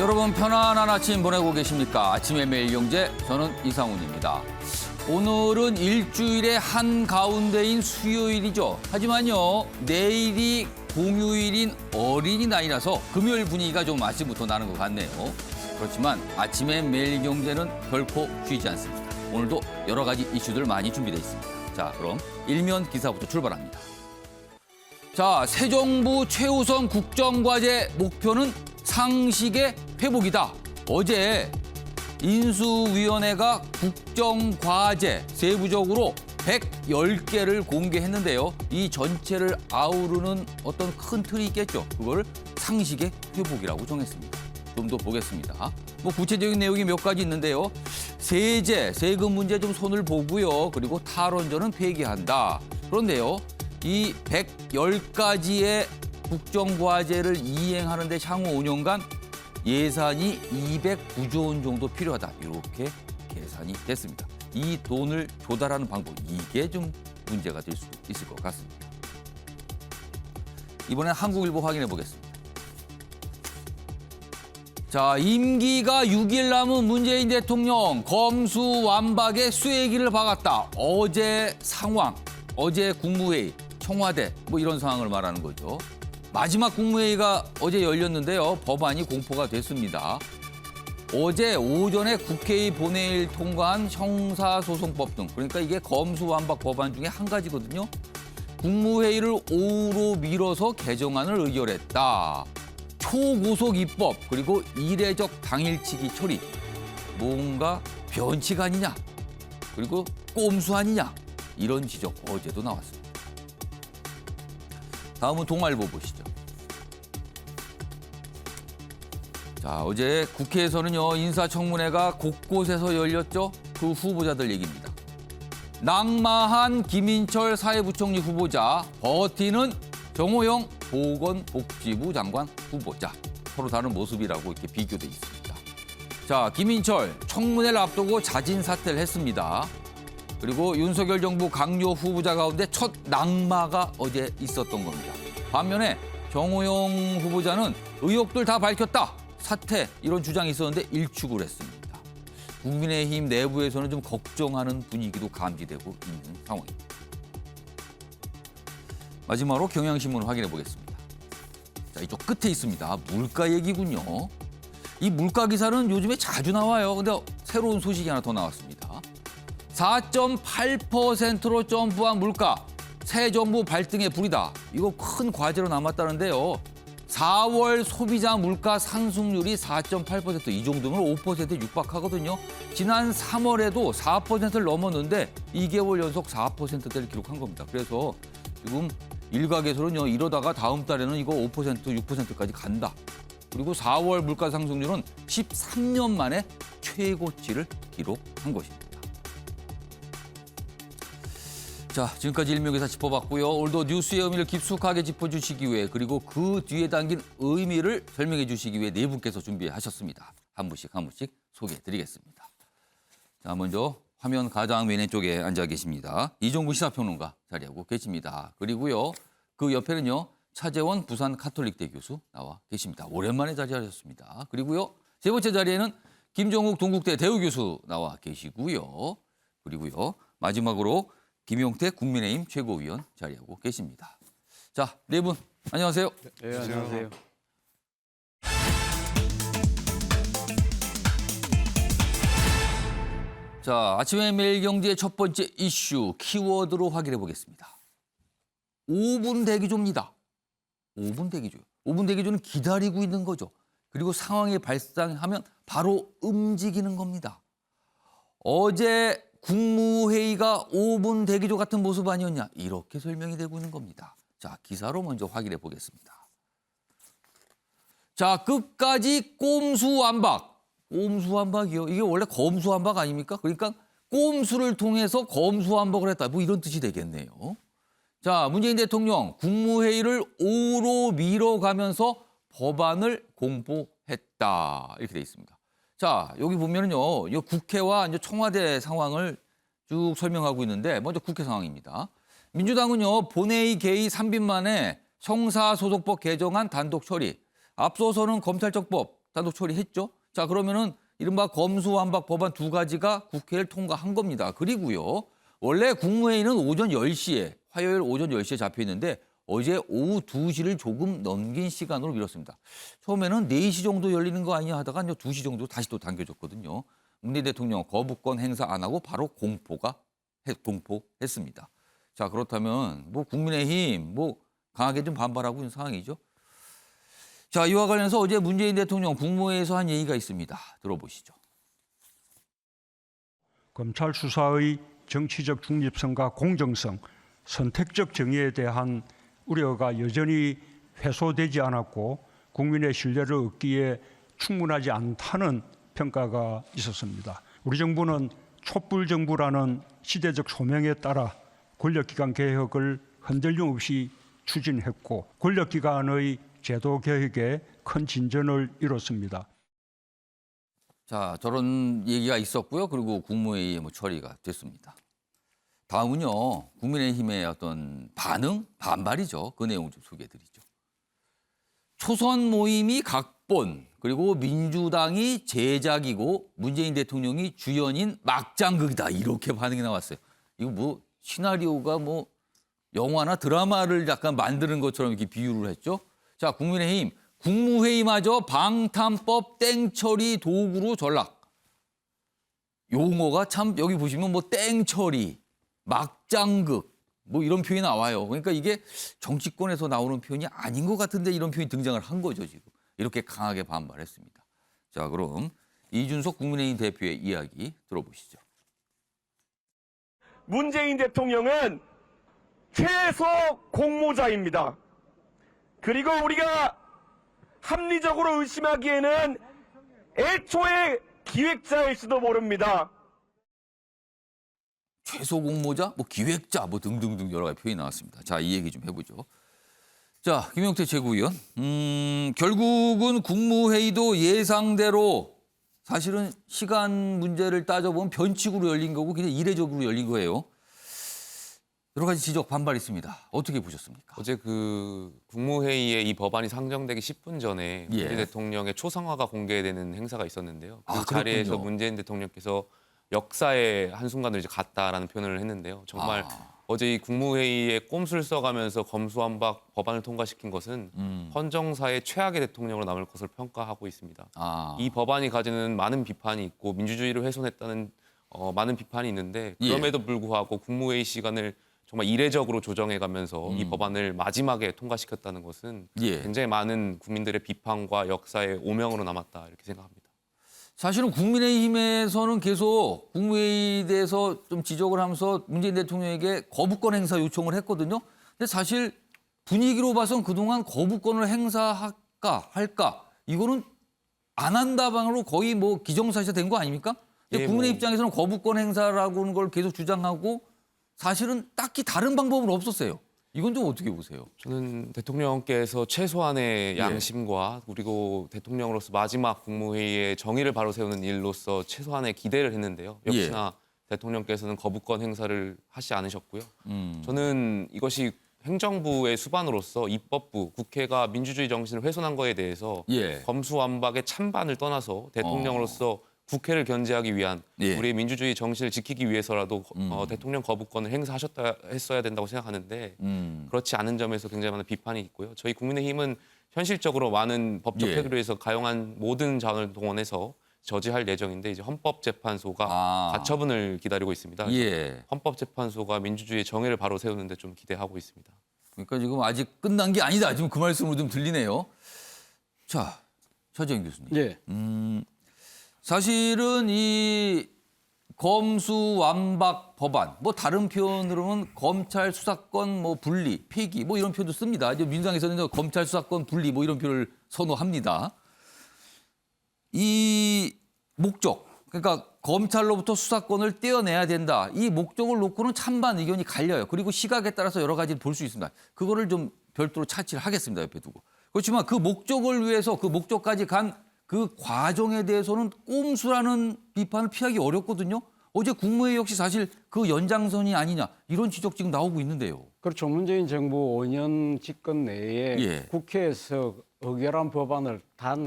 여러분 편안한 아침 보내고 계십니까? 아침의 매일경제 저는 이상훈입니다. 오늘은 일주일의 한가운데인 수요일이죠. 하지만요 내일이 공휴일인 어린이날이라서 금요일 분위기가 좀 아침부터 나는 것 같네요. 그렇지만 아침의 매일경제는 결코 쉬지 않습니다. 오늘도 여러 가지 이슈들 많이 준비되어 있습니다. 자, 그럼 일면 기사부터 출발합니다. 자, 새 정부 최우선 국정과제 목표는 상식의 회복이다. 어제 인수위원회가 국정과제 세부적으로 110개를 공개했는데요. 이 전체를 아우르는 어떤 큰 틀이 있겠죠. 그걸 상식의 회복이라고 정했습니다. 좀 더 보겠습니다. 구체적인 내용이 몇 가지 있는데요. 세제, 세금 문제 좀 손을 보고요. 그리고 탈원전은 폐기한다. 그런데요. 이 110가지의 국정과제를 이행하는 데 향후 5년간 예산이 209조 원 정도 필요하다. 이렇게 계산이 됐습니다. 이 돈을 조달하는 방법, 이게 좀 문제가 될 수 있을 것 같습니다. 이번엔 한국일보 확인해 보겠습니다. 자, 임기가 6일 남은 문재인 대통령 검수완박에 쐐기를 박았다. 어제 상황, 어제 국무회의, 청와대 이런 상황을 말하는 거죠. 마지막 국무회의가 어제 열렸는데요. 법안이 공포가 됐습니다. 어제 오전에 국회의 본회의를 통과한 형사소송법 등, 그러니까 이게 검수완박 법안 중에 한 가지거든요. 국무회의를 오후로 미뤄서 개정안을 의결했다. 초고속 입법, 그리고 이례적 당일치기 처리. 뭔가 변칙 아니냐, 그리고 꼼수 아니냐, 이런 지적 어제도 나왔습니다. 다음은 동아일보 보시죠. 자, 어제 국회에서는요 인사청문회가 곳곳에서 열렸죠. 그 후보자들 얘기입니다. 낙마한 김인철 사회부총리 후보자, 버티는 정호영 보건복지부 장관 후보자. 서로 다른 모습이라고 이렇게 비교돼 있습니다. 자, 김인철 청문회를 앞두고 자진 사퇴를 했습니다. 그리고 윤석열 정부 강요 후보자 가운데 첫 낙마가 어제 있었던 겁니다. 반면에 정호영 후보자는 의혹들 다 밝혔다. 사퇴 이런 주장이 있었는데 일축을 했습니다. 국민의힘 내부에서는 좀 걱정하는 분위기도 감지되고 있는 상황입니다. 마지막으로 경향신문 확인해 보겠습니다. 자, 이쪽 끝에 있습니다. 물가 얘기군요. 이 물가 기사는 요즘에 자주 나와요. 근데 새로운 소식이 하나 더 나왔습니다. 4.8%로 점프한 물가, 새 정부 발등에 불이다. 이거 큰 과제로 남았다는데요. 4월 소비자 물가 상승률이 4.8%, 이 정도면 5%에 육박하거든요. 지난 3월에도 4%를 넘었는데 2개월 연속 4%대를 기록한 겁니다. 그래서 지금 일각에서는요, 이러다가 다음 달에는 이거 5%, 6%까지 간다. 그리고 4월 물가 상승률은 13년 만에 최고치를 기록한 것입니다. 자, 지금까지 일명기사 짚어봤고요. 오늘도 뉴스의 의미를 깊숙하게 짚어주시기 위해, 그리고 그 뒤에 담긴 의미를 설명해 주시기 위해 네 분께서 준비하셨습니다. 한 분씩 소개해드리겠습니다. 자, 먼저 화면 가장 왼쪽에 앉아 계십니다. 이종구 시사평론가 자리하고 계십니다. 그리고요, 그 옆에는요, 차재원 부산 가톨릭대 교수 나와 계십니다. 오랜만에 자리하셨습니다. 그리고요, 세 번째 자리에는 김종욱 동국대 대우 교수 나와 계시고요. 그리고요, 마지막으로 김용태 국민의힘 최고위원 자리하고 계십니다. 자, 네 분 안녕하세요. 네, 안녕하세요. 자, 아침의 매일경제의 첫 번째 이슈 키워드로 확인해 보겠습니다. 5분 대기조입니다. 5분 대기조. 5분 대기조는 기다리고 있는 거죠. 그리고 상황이 발생하면 바로 움직이는 겁니다. 어제 국무회의가 5분 대기조 같은 모습 아니었냐, 이렇게 설명이 되고 있는 겁니다. 자, 기사로 먼저 확인해 보겠습니다. 자, 끝까지 꼼수완박. 꼼수완박이요. 이게 원래 검수완박 아닙니까? 그러니까 꼼수를 통해서 검수완박을 했다. 이런 뜻이 되겠네요. 자, 문재인 대통령 국무회의를 오후로 미뤄가면서 법안을 공포했다. 이렇게 돼 있습니다. 자, 여기 보면은요, 이 국회와 이제 청와대 상황을 쭉 설명하고 있는데, 먼저 국회 상황입니다. 민주당은요, 본회의 개의 3빈 만에 형사소송법 개정안 단독 처리, 앞서서는 검찰청법 단독 처리했죠. 자, 그러면은 이른바 검수완박 법안 두 가지가 국회를 통과한 겁니다. 그리고요. 원래 국무회의는 오전 10시에, 화요일 오전 10시에 잡혀 있는데 어제 오후 2시를 조금 넘긴 시간으로 미뤘습니다. 처음에는 4시 정도 열리는 거 아니냐 하다가 2시 정도 다시 또 당겨졌거든요. 문재인 대통령 거부권 행사 안 하고 바로 공포했습니다. 자, 그렇다면 뭐 국민의힘 뭐 강하게 좀 반발하고 있는 상황이죠. 자, 이와 관련해서 어제 문재인 대통령 국무회의에서 한 얘기가 있습니다. 들어보시죠. 검찰 수사의 정치적 중립성과 공정성, 선택적 정의에 대한 우려가 여전히 해소되지 않았고 국민의 신뢰를 얻기에 충분하지 않다는 평가가 있었습니다. 우리 정부는 촛불 정부라는 시대적 소명에 따라 권력기관 개혁을 흔들림 없이 추진했고 권력기관의 제도 개혁에 큰 진전을 이뤘습니다. 자, 저런 얘기가 있었고요. 그리고 국무회의에 뭐 처리가 됐습니다. 다음은요. 국민의힘의 어떤 반응, 반발이죠. 그 내용 좀 소개해드리죠. 초선 모임이 각본, 그리고 민주당이 제작이고 문재인 대통령이 주연인 막장극이다. 이렇게 반응이 나왔어요. 이거 뭐 시나리오가 뭐 영화나 드라마를 약간 만드는 것처럼 이렇게 비유를 했죠. 자, 국민의힘 국무회의마저 방탄법 땡처리 도구로 전락. 용어가 참 여기 보시면 뭐 땡처리, 막장극 뭐 이런 표현이 나와요. 그러니까 이게 정치권에서 나오는 표현이 아닌 것 같은데 이런 표현이 등장을 한 거죠, 지금. 이렇게 강하게 반발했습니다. 자, 그럼 이준석 국민의힘 대표의 이야기 들어보시죠. 문재인 대통령은 최소 공모자입니다. 그리고 우리가 합리적으로 의심하기에는 애초에 기획자일지도 모릅니다. 최소 공모자, 뭐 기획자, 뭐 등등등 여러 가지 표현이 나왔습니다. 자, 이 얘기 좀 해보죠. 자, 김용태 최고위원. 결국은 국무회의도 예상대로 사실은 시간 문제를 따져보면 변칙으로 열린 거고 그냥 이례적으로 열린 거예요. 여러 가지 지적 반발 있습니다. 어떻게 보셨습니까? 어제 그 국무회의에 이 법안이 상정되기 10분 전에 예. 문재인 대통령의 초상화가 공개되는 행사가 있었는데요. 그 아, 자리에서 그렇군요. 문재인 대통령께서 역사의 한순간을 이제 갔다라는 표현을 했는데요. 정말 어제 이 국무회의에 꼼수를 써가면서 검수완박 법안을 통과시킨 것은 헌정사의 최악의 대통령으로 남을 것을 평가하고 있습니다. 이 법안이 가지는 많은 비판이 있고 민주주의를 훼손했다는 많은 비판이 있는데 그럼에도 불구하고 국무회의 시간을 정말 이례적으로 조정해가면서 이 법안을 마지막에 통과시켰다는 것은 굉장히 많은 국민들의 비판과 역사의 오명으로 남았다 이렇게 생각합니다. 사실은 국민의힘에서는 계속 국무회의에 대해서 좀 지적을 하면서 문재인 대통령에게 거부권 행사 요청을 했거든요. 근데 사실 분위기로 봐선 그동안 거부권을 행사할까 이거는 안 한다방으로 거의 뭐 기정사실화된 거 아닙니까? 근데 국민의 입장에서는 거부권 행사라고 하는 걸 계속 주장하고 사실은 딱히 다른 방법은 없었어요. 이건 좀 어떻게 보세요? 저는 대통령께서 최소한의 양심과 그리고 대통령으로서 마지막 국무회의의 정의를 바로 세우는 일로서 최소한의 기대를 했는데요. 역시나 대통령께서는 거부권 행사를 하지 않으셨고요. 저는 이것이 행정부의 수반으로서 입법부, 국회가 민주주의 정신을 훼손한 거에 대해서 검수완박의 찬반을 떠나서 대통령으로서 국회를 견제하기 위한 우리의 민주주의 정신을 지키기 위해서라도 대통령 거부권을 했어야 된다고 생각하는데 그렇지 않은 점에서 굉장히 많은 비판이 있고요. 저희 국민의힘은 현실적으로 많은 법적 태도를 위해서 가용한 모든 자원을 동원해서 저지할 예정인데 이제 헌법재판소가 가처분을 기다리고 있습니다. 헌법재판소가 민주주의의 정의를 바로 세우는데 좀 기대하고 있습니다. 그러니까 지금 아직 끝난 게 아니다. 지금 그 말씀으로 좀 들리네요. 자, 차재현 교수님. 사실은 이 검수완박 법안, 뭐 다른 표현으로는 검찰 수사권 뭐 분리, 폐기 뭐 이런 표현도 씁니다. 이제 민주당에서는 검찰 수사권 분리 뭐 이런 표현을 선호합니다. 이 목적, 그러니까 검찰로부터 수사권을 떼어내야 된다. 이 목적을 놓고는 찬반 의견이 갈려요. 그리고 시각에 따라서 여러 가지를 볼 수 있습니다. 그거를 좀 별도로 차치를 하겠습니다. 옆에 두고. 그렇지만 그 목적을 위해서 그 목적까지 간 그 과정에 대해서는 꼼수라는 비판을 피하기 어렵거든요. 어제 국무회의 역시 사실 그 연장선이 아니냐 이런 지적 지금 나오고 있는데요. 그렇죠. 문재인 정부 5년 집권 내에 국회에서 의결한 법안을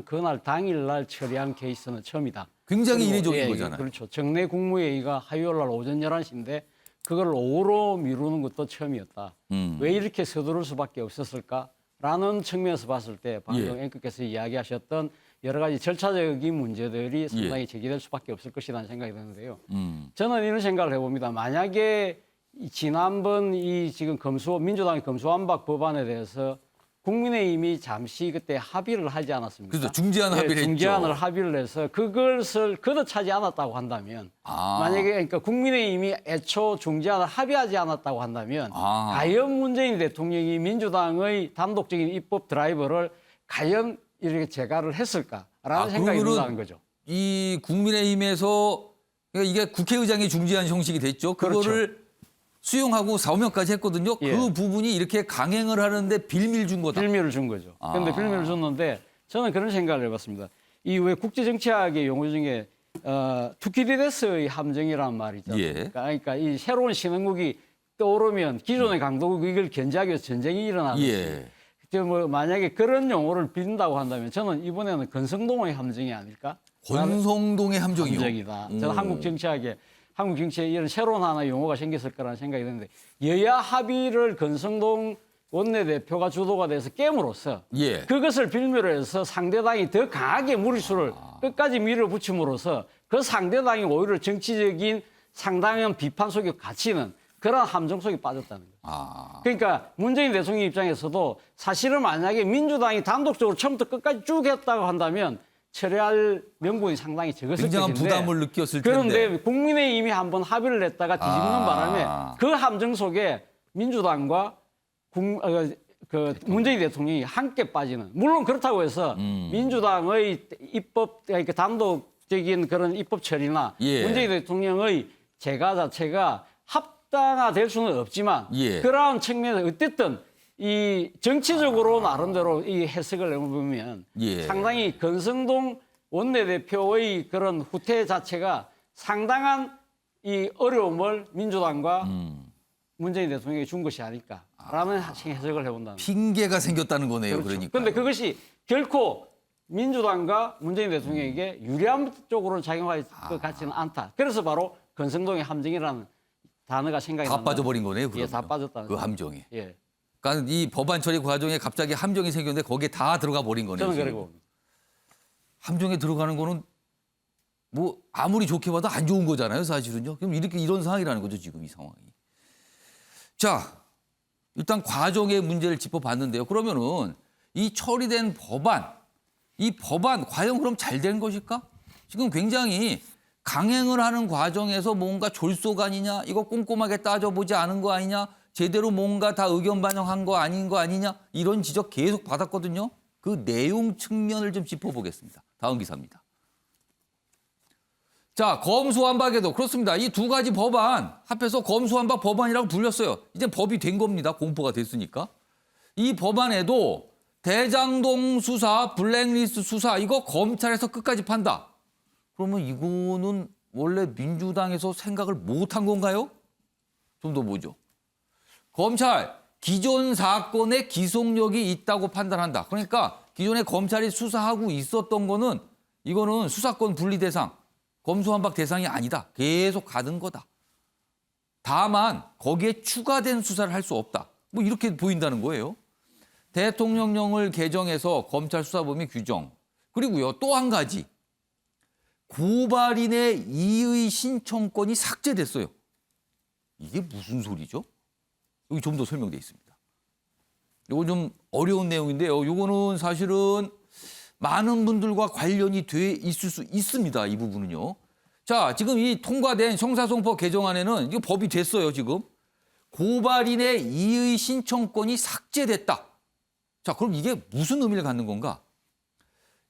그날 당일날 처리한 케이스는 처음이다. 굉장히 그리고, 이례적인 거잖아요. 그렇죠. 정례 국무회의가 화요일 날 오전 11시인데 그걸 오후로 미루는 것도 처음이었다. 왜 이렇게 서두를 수밖에 없었을까라는 측면에서 봤을 때 방금 앵커께서 이야기하셨던 여러 가지 절차적인 문제들이 상당히 제기될 수밖에 없을 것이라는 생각이 드는데요. 저는 이런 생각을 해봅니다. 만약에 지난번 이 지금 민주당의 검수완박 법안에 대해서 국민의힘이 잠시 그때 합의를 하지 않았습니까? 그래서 중재안 합의를 했죠. 중재안을 합의를 해서 그것을 걷어차지 않았다고 한다면 만약에 그러니까 국민의힘이 애초 중재안을 합의하지 않았다고 한다면 과연 문재인 대통령이 민주당의 단독적인 입법 드라이버를 과연 이렇게 제가를 했을까라는 생각이 든다는 거죠. 이 국민의힘에서 그러니까 이게 국회의장의 중재안 형식이 됐죠. 그거를 수용하고 사오명까지 했거든요. 예. 그 부분이 이렇게 강행을 하는데 빌미를 준 거다. 빌미를 준 거죠. 그런데 빌미를 줬는데 저는 그런 생각을 해봤습니다. 이 왜 국제정치학의 용어 중에 투키디데스의 함정이라는 말이 있잖아요. 예. 그러니까 이 새로운 신흥국이 떠오르면 기존의 강도국 이걸 견제하기 위해서 전쟁이 일어나듯이 예. 뭐 만약에 그런 용어를 빈다고 한다면 저는 이번에는 건성동의 함정이 아닐까? 권성동의 함정이요. 함정이다. 저는 한국 정치에 이런 새로운 하나의 용어가 생겼을 거라는 생각이 드는데 여야 합의를 건성동 원내대표가 주도가 돼서 깨물어서 예. 그것을 빌미로 해서 상대당이 더 강하게 무리수를 끝까지 밀어붙임으로써 그 상대당이 오히려 정치적인 상당한 비판 속에 갇히는 그런 함정 속에 빠졌다는 거죠. 그러니까 문재인 대통령 입장에서도 사실은 만약에 민주당이 단독적으로 처음부터 끝까지 쭉 했다고 한다면 처리할 명분이 상당히 적었을 굉장한 것인데 부담을 느꼈을 텐데. 그런데 국민의힘이 한번 합의를 냈다가 뒤집는 바람에 그 함정 속에 민주당과 문재인 대통령이 함께 빠지는. 물론 그렇다고 해서 민주당의 입법 그러니까 단독적인 그런 입법 처리나 문재인 대통령의 제가 자체가 합당화될 수는 없지만 그러한 측면에서 어쨌든 이 정치적으로 나름대로 이 해석을 해보면 상당히 건성동 원내대표의 그런 후퇴 자체가 상당한 이 어려움을 민주당과 문재인 대통령이 준 것이 아닐까라는 해석을 해본다는 거죠. 핑계가 생겼다는 거네요. 그렇죠. 그러니까. 그런데 그것이 결코 민주당과 문재인 대통령에게 유리한 쪽으로 작용할 것 같지는 않다. 그래서 바로 건성동의 함정이라는 단어가 생각이 다 난다. 빠져버린 거네요. 예, 다 빠졌다는 그 거죠. 함정에. 예, 그러니까 이 법안 처리 과정에 갑자기 함정이 생겼는데 거기에 다 들어가 버린 거네요. 저는 지금. 그러고 함정에 들어가는 거는 뭐 아무리 좋게 봐도 안 좋은 거잖아요, 사실은요. 그럼 이런 상황이라는 거죠, 지금 이 상황이. 자, 일단 과정의 문제를 짚어봤는데요. 그러면은 이 처리된 법안, 이 법안 과연 그럼 잘 된 것일까? 지금 굉장히 강행을 하는 과정에서 뭔가 졸속아니냐, 이거 꼼꼼하게 따져보지 않은 거 아니냐, 제대로 뭔가 다 의견 반영한 거 아닌 거 아니냐, 이런 지적 계속 받았거든요. 그 내용 측면을 좀 짚어보겠습니다. 다음 기사입니다. 자, 검수완박에도 그렇습니다. 이 두 가지 법안 합해서 검수완박 법안이라고 불렸어요. 이제 법이 된 겁니다. 공포가 됐으니까. 이 법안에도 대장동 수사, 블랙리스트 수사 이거 검찰에서 끝까지 판다. 그러면 이거는 원래 민주당에서 생각을 못한 건가요? 좀 더 보죠. 검찰, 기존 사건에 기속력이 있다고 판단한다. 그러니까 기존에 검찰이 수사하고 있었던 거는 이거는 수사권 분리 대상, 검수완박 대상이 아니다. 계속 가는 거다. 다만 거기에 추가된 수사를 할 수 없다. 뭐 이렇게 보인다는 거예요. 대통령령을 개정해서 검찰 수사범위 규정. 그리고요, 또 한 가지. 고발인의 이의 신청권이 삭제됐어요. 이게 무슨 소리죠? 여기 좀 더 설명돼 있습니다. 이거 좀 어려운 내용인데요. 이거는 사실은 많은 분들과 관련이 돼 있을 수 있습니다. 이 부분은요. 자, 지금 이 통과된 형사소송법 개정안에는 이거 법이 됐어요. 지금 고발인의 이의 신청권이 삭제됐다. 자, 그럼 이게 무슨 의미를 갖는 건가?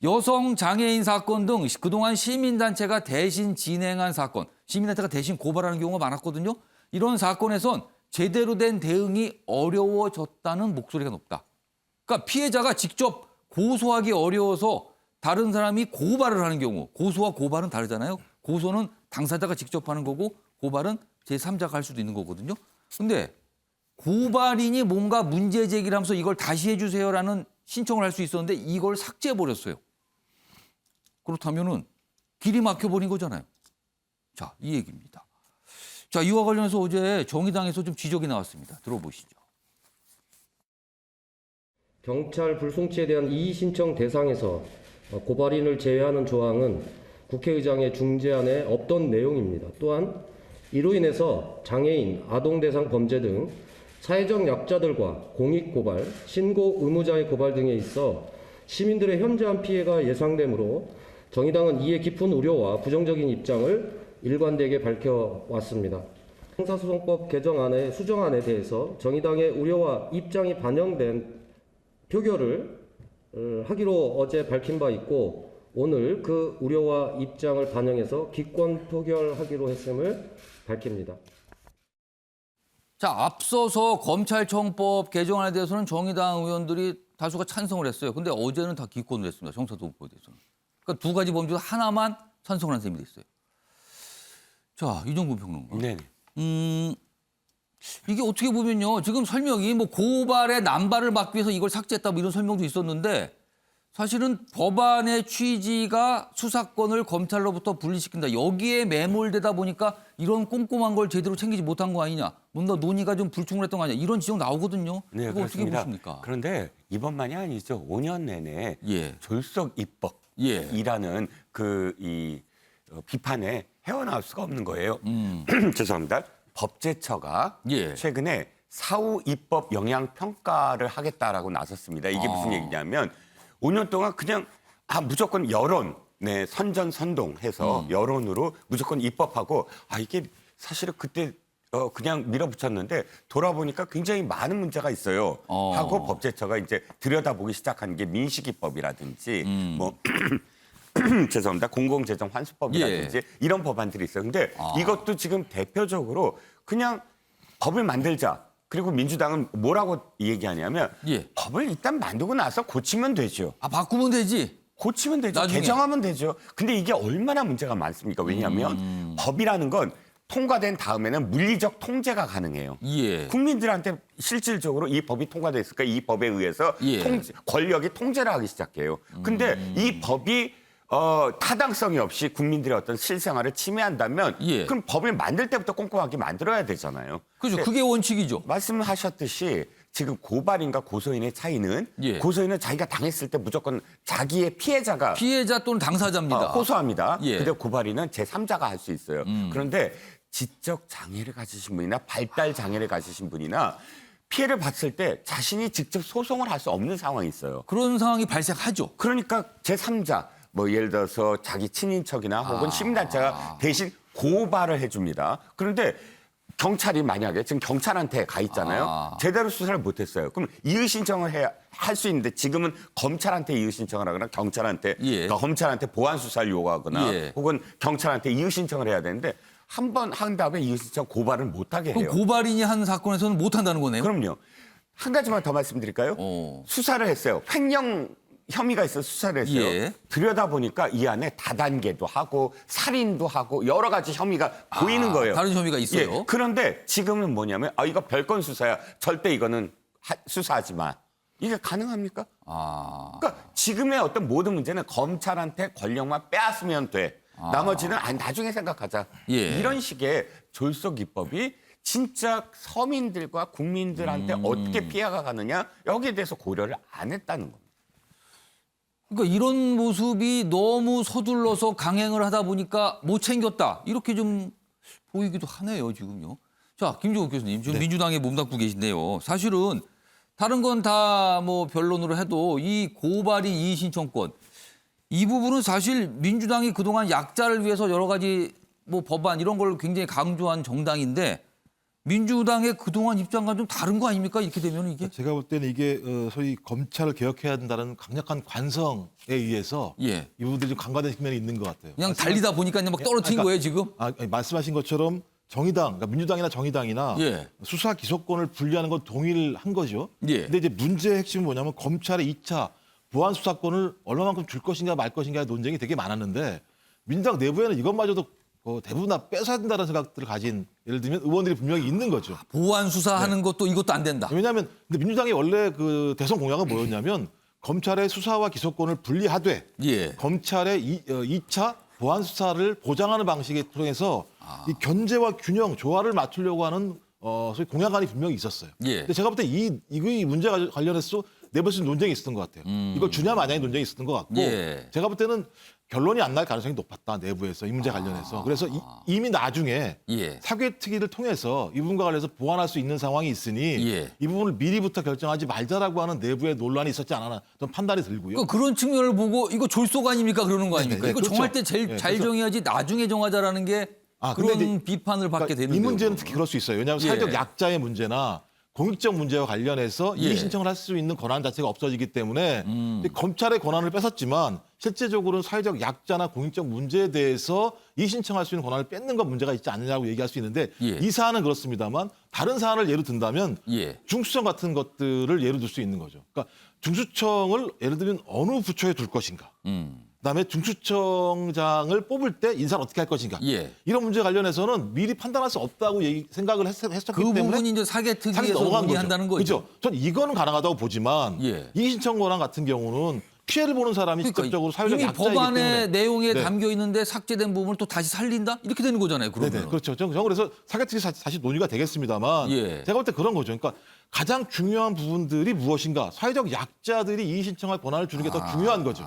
여성 장애인 사건 등 그동안 시민단체가 대신 진행한 사건, 시민단체가 대신 고발하는 경우가 많았거든요. 이런 사건에선 제대로 된 대응이 어려워졌다는 목소리가 높다. 그러니까 피해자가 직접 고소하기 어려워서 다른 사람이 고발을 하는 경우, 고소와 고발은 다르잖아요. 고소는 당사자가 직접 하는 거고 고발은 제3자가 할 수도 있는 거거든요. 근데 고발인이 뭔가 문제 제기를 하면서 이걸 다시 해주세요라는 신청을 할 수 있었는데 이걸 삭제해 버렸어요. 그렇다면은 길이 막혀 버린 거잖아요. 자, 이 얘기입니다. 자, 이와 관련해서 어제 정의당에서 좀 지적이 나왔습니다. 들어보시죠. 경찰 불송치에 대한 이의 신청 대상에서 고발인을 제외하는 조항은 국회의장의 중재안에 없던 내용입니다. 또한 이로 인해서 장애인, 아동 대상 범죄 등 사회적 약자들과 공익 고발, 신고 의무자의 고발 등에 있어 시민들의 현저한 피해가 예상되므로 정의당은 이에 깊은 우려와 부정적인 입장을 일관되게 밝혀왔습니다. 형사소송법 개정안의 수정안에 대해서 정의당의 우려와 입장이 반영된 표결을 하기로 어제 밝힌 바 있고 오늘 그 우려와 입장을 반영해서 기권 표결하기로 했음을 밝힙니다. 자, 앞서서 검찰청법 개정안에 대해서는 정의당 의원들이 다수가 찬성을 했어요. 근데 어제는 다 기권을 했습니다. 형사소송법에 대해서는. 그러니까 두 가지 범죄 중 하나만 찬성을 한 셈이 됐어요. 자, 이종근 평론가. 네. 이게 어떻게 보면요. 지금 설명이 뭐 고발의 남발을 막기 위해서 이걸 삭제했다 뭐 이런 설명도 있었는데 사실은 법안의 취지가 수사권을 검찰로부터 분리시킨다. 여기에 매몰되다 보니까 이런 꼼꼼한 걸 제대로 챙기지 못한 거 아니냐. 뭔가 논의가 좀 불충분했던 거 아니냐. 이런 지적 나오거든요. 네, 이거 그렇습니다. 어떻게 보십니까? 그런데 이번만이 아니죠. 5년 내내 예. 졸속 입법이라는 비판에 헤어나올 수가 없는 거예요. 죄송합니다. 법제처가 예. 최근에 사후 입법 영향 평가를 하겠다라고 나섰습니다. 이게 무슨 얘기냐면 5년 동안 그냥 무조건 여론, 선전선동해서 여론으로 무조건 입법하고 이게 사실은 그때 그냥 밀어붙였는데 돌아보니까 굉장히 많은 문제가 있어요. 하고 법제처가 이제 들여다보기 시작한 게 민식이법이라든지 뭐 죄송합니다. 공공재정 환수법이라든지 이런 법안들이 있어요. 근데 이것도 지금 대표적으로 그냥 법을 만들자. 그리고 민주당은 뭐라고 얘기하냐면 법을 일단 만들고 나서 고치면 되죠. 바꾸면 되지. 고치면 되죠. 나중에. 개정하면 되죠. 근데 이게 얼마나 문제가 많습니까? 왜냐하면 법이라는 건 통과된 다음에는 물리적 통제가 가능해요. 예. 국민들한테 실질적으로 이 법이 통과됐을까? 이 법에 의해서 권력이 통제를 하기 시작해요. 근데 이 법이 타당성이 없이 국민들의 어떤 실생활을 침해한다면 그럼 법을 만들 때부터 꼼꼼하게 만들어야 되잖아요. 그죠. 그게 원칙이죠. 말씀하셨듯이 지금 고발인과 고소인의 차이는 고소인은 자기가 당했을 때 무조건 자기의 피해자 또는 당사자입니다. 호소합니다. 근데 고발인은 제3자가 할 수 있어요. 그런데 지적 장애를 가지신 분이나 발달 장애를 가지신 분이나 피해를 봤을 때 자신이 직접 소송을 할 수 없는 상황이 있어요. 그런 상황이 발생하죠. 그러니까 제3자 뭐 예를 들어서 자기 친인척이나 혹은 시민단체가 대신 고발을 해줍니다. 그런데 경찰이 만약에 지금 경찰한테 가 있잖아요. 제대로 수사를 못했어요. 그럼 이의 신청을 할 수 있는데 지금은 검찰한테 이의 신청을 하거나 경찰한테 그러니까 검찰한테 보완 수사를 요구하거나 혹은 경찰한테 이의 신청을 해야 되는데 한 번 한 다음에 이의 신청 고발을 못하게 해요. 그럼 고발인이 한 사건에서는 못한다는 거네요. 그럼요. 한 가지만 더 말씀드릴까요? 수사를 했어요. 횡령 혐의가 있어서 수사를 했어요. 들여다보니까 이 안에 다단계도 하고 살인도 하고 여러 가지 혐의가 보이는 거예요. 다른 혐의가 있어요. 그런데 지금은 뭐냐면 이거 별건 수사야. 절대 이거는 수사하지 마. 이게 가능합니까? 그러니까 지금의 어떤 모든 문제는 검찰한테 권력만 빼앗으면 돼. 나머지는 나중에 생각하자. 이런 식의 졸속 입법이 진짜 서민들과 국민들한테 어떻게 피해가 가느냐 여기에 대해서 고려를 안 했다는 겁니다. 그러니까 이런 모습이 너무 서둘러서 강행을 하다 보니까 못 챙겼다. 이렇게 좀 보이기도 하네요, 지금요. 자, 김종욱 교수님, 지금 민주당에 몸담고 계신데요. 사실은 다른 건 다 뭐 변론으로 해도 이 고발인 이의 신청권 이 부분은 사실 민주당이 그동안 약자를 위해서 여러 가지 뭐 법안 이런 걸 굉장히 강조한 정당인데 민주당의 그동안 입장과 좀 다른 거 아닙니까? 이렇게 되면 이게? 제가 볼 때는 이게 소위 검찰을 개혁해야 된다는 강력한 관성에 의해서 이 부분들이 좀 간과된 측면이 있는 것 같아요. 그냥 달리다 보니까 그냥 막 떨어뜨린 거예요, 지금? 말씀하신 것처럼 정의당, 그러니까 민주당이나 정의당이나 수사 기소권을 분리하는 건 동일한 거죠. 근데 이제 문제의 핵심은 뭐냐면 검찰의 2차 보안 수사권을 얼마만큼 줄 것인가 말 것인가의 논쟁이 되게 많았는데 민주당 내부에는 이것마저도 대부분 다 뺏어야 된다는 생각들을 가진 예를 들면 의원들이 분명히 있는 거죠. 보안 수사하는 것도 이것도 안 된다. 왜냐하면 근데 민주당의 원래 그 대선 공약은 뭐였냐면 검찰의 수사와 기소권을 분리하되 예. 검찰의 2차 보안 수사를 보장하는 방식에 통해서 이 견제와 균형, 조화를 맞추려고 하는 소위 공약안이 분명히 있었어요. 예. 근데 제가 볼 때 이 문제가 관련해서 내부에서 논쟁이 있었던 것 같아요. 이걸 주냐 마냐의 논쟁이 있었던 것 같고 예. 제가 볼 때는 결론이 안 날 가능성이 높았다, 내부에서 이 문제 관련해서. 그래서 이미 나중에 예. 사개특위를 통해서 이 부분과 관련해서 보완할 수 있는 상황이 있으니 예. 이 부분을 미리부터 결정하지 말자라고 하는 내부의 논란이 있었지 않았나 저는 판단이 들고요. 그런 측면을 보고 이거 졸속 아닙니까 그러는 거 아닙니까? 네, 이거 그렇죠. 정할 때 제일 네, 잘 그래서- 정해야지 나중에 정하자라는 게 근데 그런 이제 비판을 받게 그러니까 되는 이 문제는 특히 그럴 수 있어요. 왜냐하면 예. 사회적 약자의 문제나 공익적 문제와 관련해서 예. 이의 신청을 할 수 있는 권한 자체가 없어지기 때문에 근데 검찰의 권한을 뺏었지만 실제적으로는 사회적 약자나 공익적 문제에 대해서 이의 신청할 수 있는 권한을 뺏는 건 문제가 있지 않느냐고 얘기할 수 있는데 예. 이 사안은 그렇습니다만 다른 사안을 예로 든다면 예. 중수청 같은 것들을 예로 들 수 있는 거죠. 그러니까 중수청을 예를 들면 어느 부처에 둘 것인가. 그다음에 중수청장을 뽑을 때 인사를 어떻게 할 것인가. 예. 이런 문제 관련해서는 미리 판단할 수 없다고 생각을 했었기 그 때문에 부분이 이제 사기 사개특위에서 넘어간 논의한다는 거죠. 그죠? 전 이거는 가능하다고 보지만 예. 이의신청 권한 같은 경우는 피해를 보는 사람이 직접적으로 사회적 이미 약자이기 법안의 때문에. 내용에 네. 담겨 있는데 삭제된 부분을 또 다시 살린다? 이렇게 되는 거잖아요. 그러면. 네네, 그렇죠. 저는 그래서 사개특위 다시 논의가 되겠습니다만 예. 제가 볼 때 그런 거죠. 그러니까 가장 중요한 부분들이 무엇인가? 사회적 약자들이 이의 신청할 권한을 주는 게 더 중요한 거죠.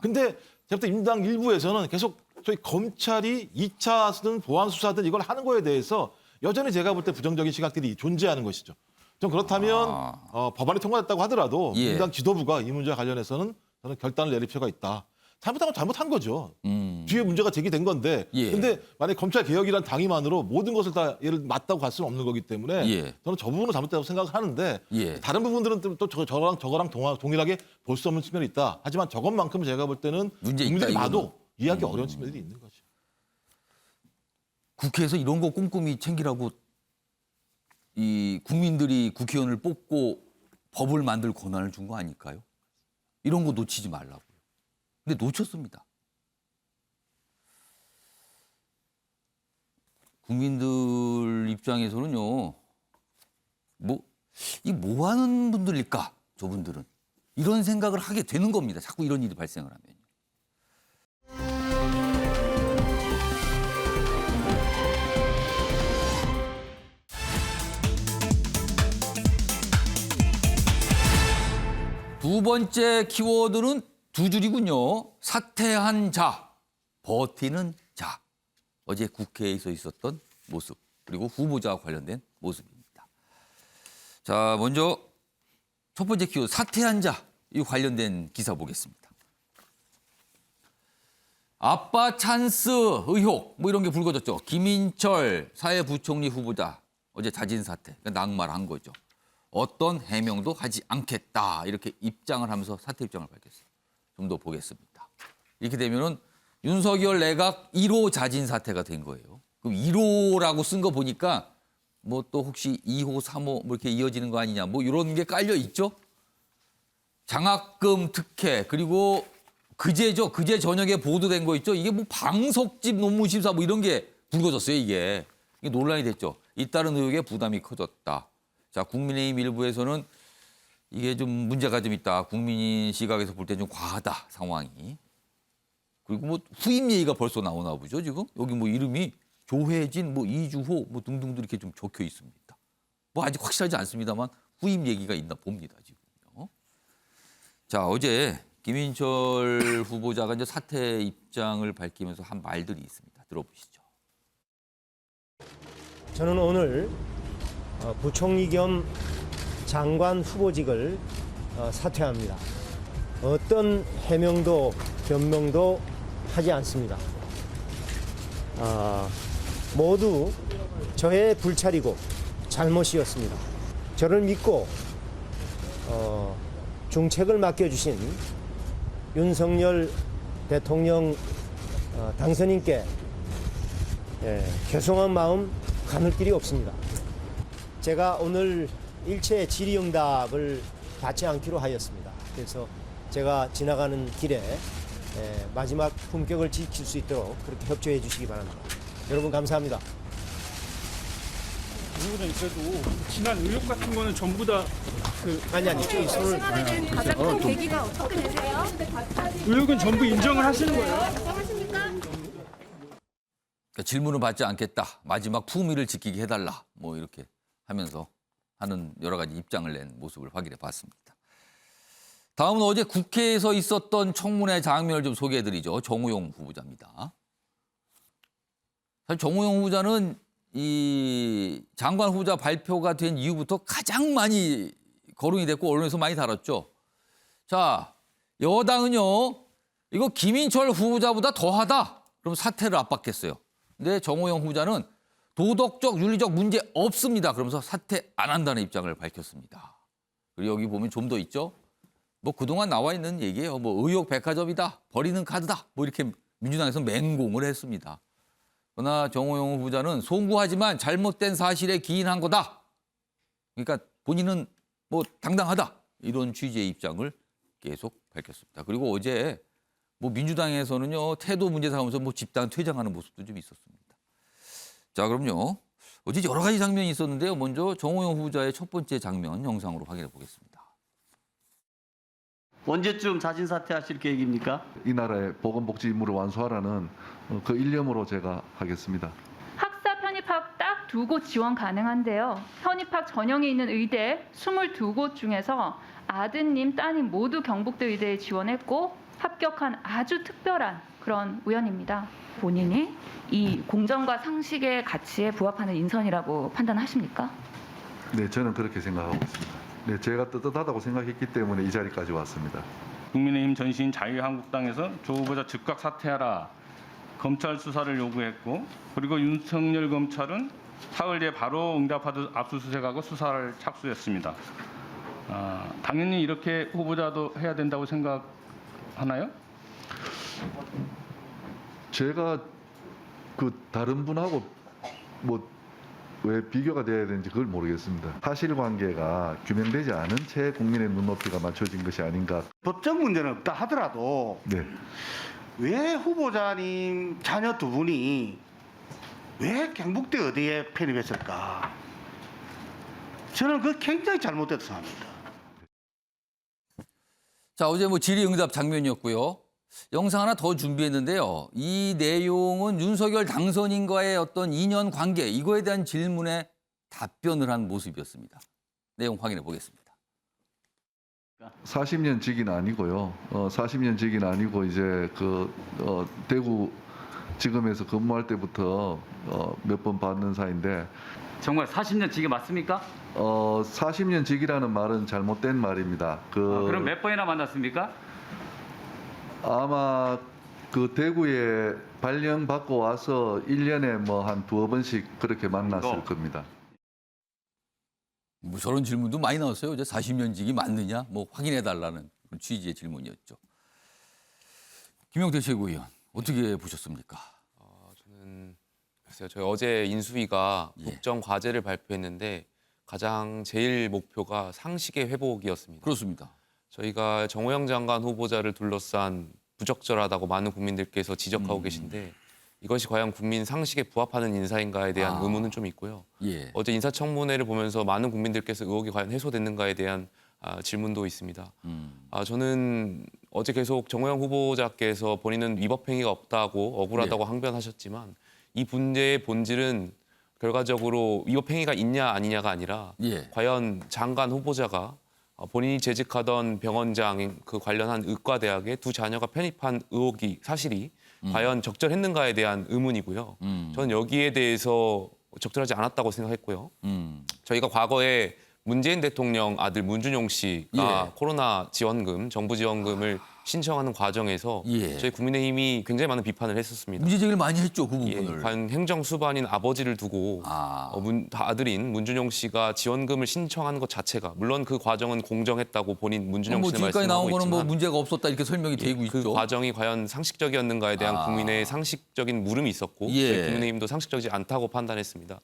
근데 제가 볼 때 민주당 일부에서는 계속 저희 검찰이 2차든 보안 수사든 이걸 하는 거에 대해서 여전히 제가 볼 때 부정적인 시각들이 존재하는 것이죠. 좀 그렇다면 법안이 통과됐다고 하더라도 예. 민주당 지도부가 이 문제와 관련해서는 저는 결단을 내릴 필요가 있다. 잘못한 건 잘못한 거죠. 뒤에 문제가 제기된 건데. 예. 근데 만약 검찰 개혁이란 당위만으로 모든 것을 다 얘를 맞다고 갈 수는 없는 거기 때문에 예. 저는 저 부분은 잘못됐다고 생각을 하는데 예. 다른 부분들은 또 저거랑 동일하게 볼 수 없는 측면이 있다. 하지만 저것만큼 제가 볼 때는 문제 있다, 국민들이 봐도 이거는. 이해하기 어려운 측면들이 있는 거죠. 국회에서 이런 거 꼼꼼히 챙기라고 이 국민들이 국회의원을 뽑고 법을 만들 권한을 준 거 아닐까요? 이런 거 놓치지 말라고요. 근데 놓쳤습니다. 국민들 입장에서는요. 뭐 하는 분들일까? 저분들은. 이런 생각을 하게 되는 겁니다. 자꾸 이런 일이 발생을 하면. 두 번째 키워드는 두 줄이군요. 사퇴한 자, 버티는 자. 어제 국회에서 있었던 모습, 그리고 후보자와 관련된 모습입니다. 자, 먼저 첫 번째 키워드, 사퇴한 자, 이 관련된 기사 보겠습니다. 아빠 찬스 의혹, 뭐 이런 게 불거졌죠. 김인철 사회부총리 후보자, 어제 자진 사퇴, 그러니까 낙마를 한 거죠. 어떤 해명도 하지 않겠다 이렇게 입장을 하면서 사퇴 입장을 밝혔어요. 좀 더 보겠습니다. 이렇게 되면은 윤석열 내각 1호 자진 사퇴가 된 거예요. 그럼 1호라고 쓴 거 보니까 뭐 또 혹시 2호, 3호 뭐 이렇게 이어지는 거 아니냐 뭐 이런 게 깔려 있죠. 장학금 특혜 그리고 그제죠. 그제 저녁에 보도된 거 있죠. 이게 뭐 방석집 논문심사 뭐 이런 게 불거졌어요. 이게 논란이 됐죠. 잇따른 의혹에 부담이 커졌다. 자, 국민의힘 일부에서는 이게 좀 문제가 좀 있다. 국민 시각에서 볼 때 좀 과하다, 상황이. 그리고 뭐 후임 얘기가 벌써 나오나 보죠, 지금? 여기 뭐 이름이 조혜진, 뭐 이주호, 뭐 등등도 이렇게 좀 적혀 있습니다. 뭐 아직 확실하지 않습니다만 후임 얘기가 있나 봅니다, 지금요. 자, 어제 김인철 후보자가 이제 사퇴 입장을 밝히면서 한 말들이 있습니다. 들어보시죠. 저는 오늘 부총리 겸 장관 후보직을 사퇴합니다. 어떤 해명도 변명도 하지 않습니다. 모두 저의 불찰이고 잘못이었습니다. 저를 믿고 중책을 맡겨주신 윤석열 대통령 당선인께 죄송한 마음 가눌 길이 없습니다. 제가 오늘 일체 질의응답을 받지 않기로 하였습니다. 그래서 제가 지나가는 길에 마지막 품격을 지킬 수 있도록 그렇게 협조해 주시기 바랍니다. 여러분 감사합니다. 누구든 있어도 지난 의혹 같은 거는 전부 다 아니 이 손을 가장 큰 계기가 어떻게 되세요? 의혹은 전부 인정을 하시는 거예요? 그러니까 질문을 받지 않겠다. 마지막 품위를 지키게 해달라. 뭐 이렇게 하면서 하는 여러 가지 입장을 낸 모습을 확인해 봤습니다. 다음은 어제 국회에서 있었던 청문회 장면을 좀 소개해드리죠. 정우영 후보자입니다. 사실 정우영 후보자는 이 장관 후보자 발표가 된 이후부터 가장 많이 거론이 됐고 언론에서 많이 다뤘죠. 자, 여당은요, 이거 김인철 후보자보다 더하다. 그럼 사퇴를 압박했어요. 근데 정호영 후보자는 도덕적, 윤리적 문제 없습니다. 그러면서 사퇴 안 한다는 입장을 밝혔습니다. 그리고 여기 보면 좀 더 있죠. 뭐 그동안 나와 있는 얘기예요. 뭐 의혹 백화점이다, 버리는 카드다. 뭐 이렇게 민주당에서 맹공을 했습니다. 그러나 정호영 후보자는 송구하지만 잘못된 사실에 기인한 거다. 그러니까 본인은 뭐 당당하다. 이런 취지의 입장을 계속 밝혔습니다. 그리고 어제 뭐 민주당에서는요, 태도 문제 삼으면서 뭐 집단 퇴장하는 모습도 좀 있었습니다. 자, 그럼요. 어제 여러 가지 장면이 있었는데요. 먼저 정호영 후보자의 첫 번째 장면 영상으로 확인해 보겠습니다. 언제쯤 자진 사퇴하실 계획입니까? 이 나라의 보건복지 임무를 완수하라는 그 일념으로 제가 하겠습니다. 학사 편입학 딱 2곳 지원 가능한데요. 편입학 전형이 있는 의대 22곳 중에서 아드님, 따님 모두 경북대 의대에 지원했고 합격한 아주 특별한 그런 우연입니다. 본인이 이 공정과 상식의 가치에 부합하는 인선이라고 판단하십니까? 네, 저는 그렇게 생각하고 있습니다. 네, 제가 떳떳하다고 생각했기 때문에 이 자리까지 왔습니다. 국민의힘 전신 자유한국당에서 조 후보자 즉각 사퇴하라 검찰 수사를 요구했고, 그리고 윤석열 검찰은 사흘 뒤에 바로 응답하듯 압수수색하고 수사를 착수했습니다. 당연히 이렇게 후보자도 해야 된다고 생각하나요? 제가 그 다른 분하고 뭐 왜 비교가 돼야 되는지 그걸 모르겠습니다. 사실관계가 규명되지 않은 채 국민의 눈높이가 맞춰진 것이 아닌가. 법적 문제는 없다 하더라도 네. 왜 후보자님 자녀 두 분이 왜 경북대 의대에 편입했을까? 저는 그거 굉장히 잘못됐다고 생각합니다. 자, 어제 뭐 질의응답 장면이었고요. 영상 하나 더 준비했는데요. 이 내용은 윤석열 당선인과의 어떤 인연 관계, 이거에 대한 질문에 답변을 한 모습이었습니다. 내용 확인해 보겠습니다. 40년 직은 아니고요. 40년 직은 아니고 이제 대구 지검에서 근무할 때부터 몇 번 받는 사이인데. 정말 40년 직이 맞습니까? 40년 직이라는 말은 잘못된 말입니다. 그럼 몇 번이나 만났습니까? 아마 그 대구에 발령받고 와서 1년에 뭐 한 두어 번씩 그렇게 만났을 겁니다. 뭐 저런 질문도 많이 나왔어요. 이제 40년직이 맞느냐? 뭐 확인해 달라는 그런 취지의 질문이었죠. 김용태 최고위원, 어떻게 보셨습니까? 저는 글쎄요. 저희 어제 인수위가 국정 과제를 발표했는데 가장 제일 목표가 상식의 회복이었습니다. 그렇습니다. 저희가 정호영 장관 후보자를 둘러싼 부적절하다고 많은 국민들께서 지적하고 계신데 이것이 과연 국민 상식에 부합하는 인사인가에 대한 의문은 좀 있고요. 예. 어제 인사청문회를 보면서 많은 국민들께서 의혹이 과연 해소됐는가에 대한 질문도 있습니다. 저는 어제 계속 정호영 후보자께서 본인은 위법 행위가 없다고 억울하다고 항변하셨지만 이 문제의 본질은 결과적으로 위법 행위가 있냐 아니냐가 아니라 과연 장관 후보자가 본인이 재직하던 병원장 그 관련한 의과대학에 두 자녀가 편입한 의혹이 사실이 과연 적절했는가에 대한 의문이고요. 저는 여기에 대해서 적절하지 않았다고 생각했고요. 저희가 과거에 문재인 대통령 아들 문준용 씨가 코로나 지원금, 정부 지원금을 신청하는 과정에서 저희 국민의힘이 굉장히 많은 비판을 했었습니다. 문제 제기를 많이 했죠, 그 부분을. 과연 행정수반인 아버지를 두고 아들인 문준용 씨가 지원금을 신청하는 것 자체가 물론 그 과정은 공정했다고 본인 문준용 씨는 말씀하고 있지만 나온 거는 뭐 문제가 없었다 이렇게 설명이 되고 있죠. 그 과정이 과연 상식적이었는가에 대한 국민의 상식적인 물음이 있었고 저희 국민의힘도 상식적이지 않다고 판단했습니다.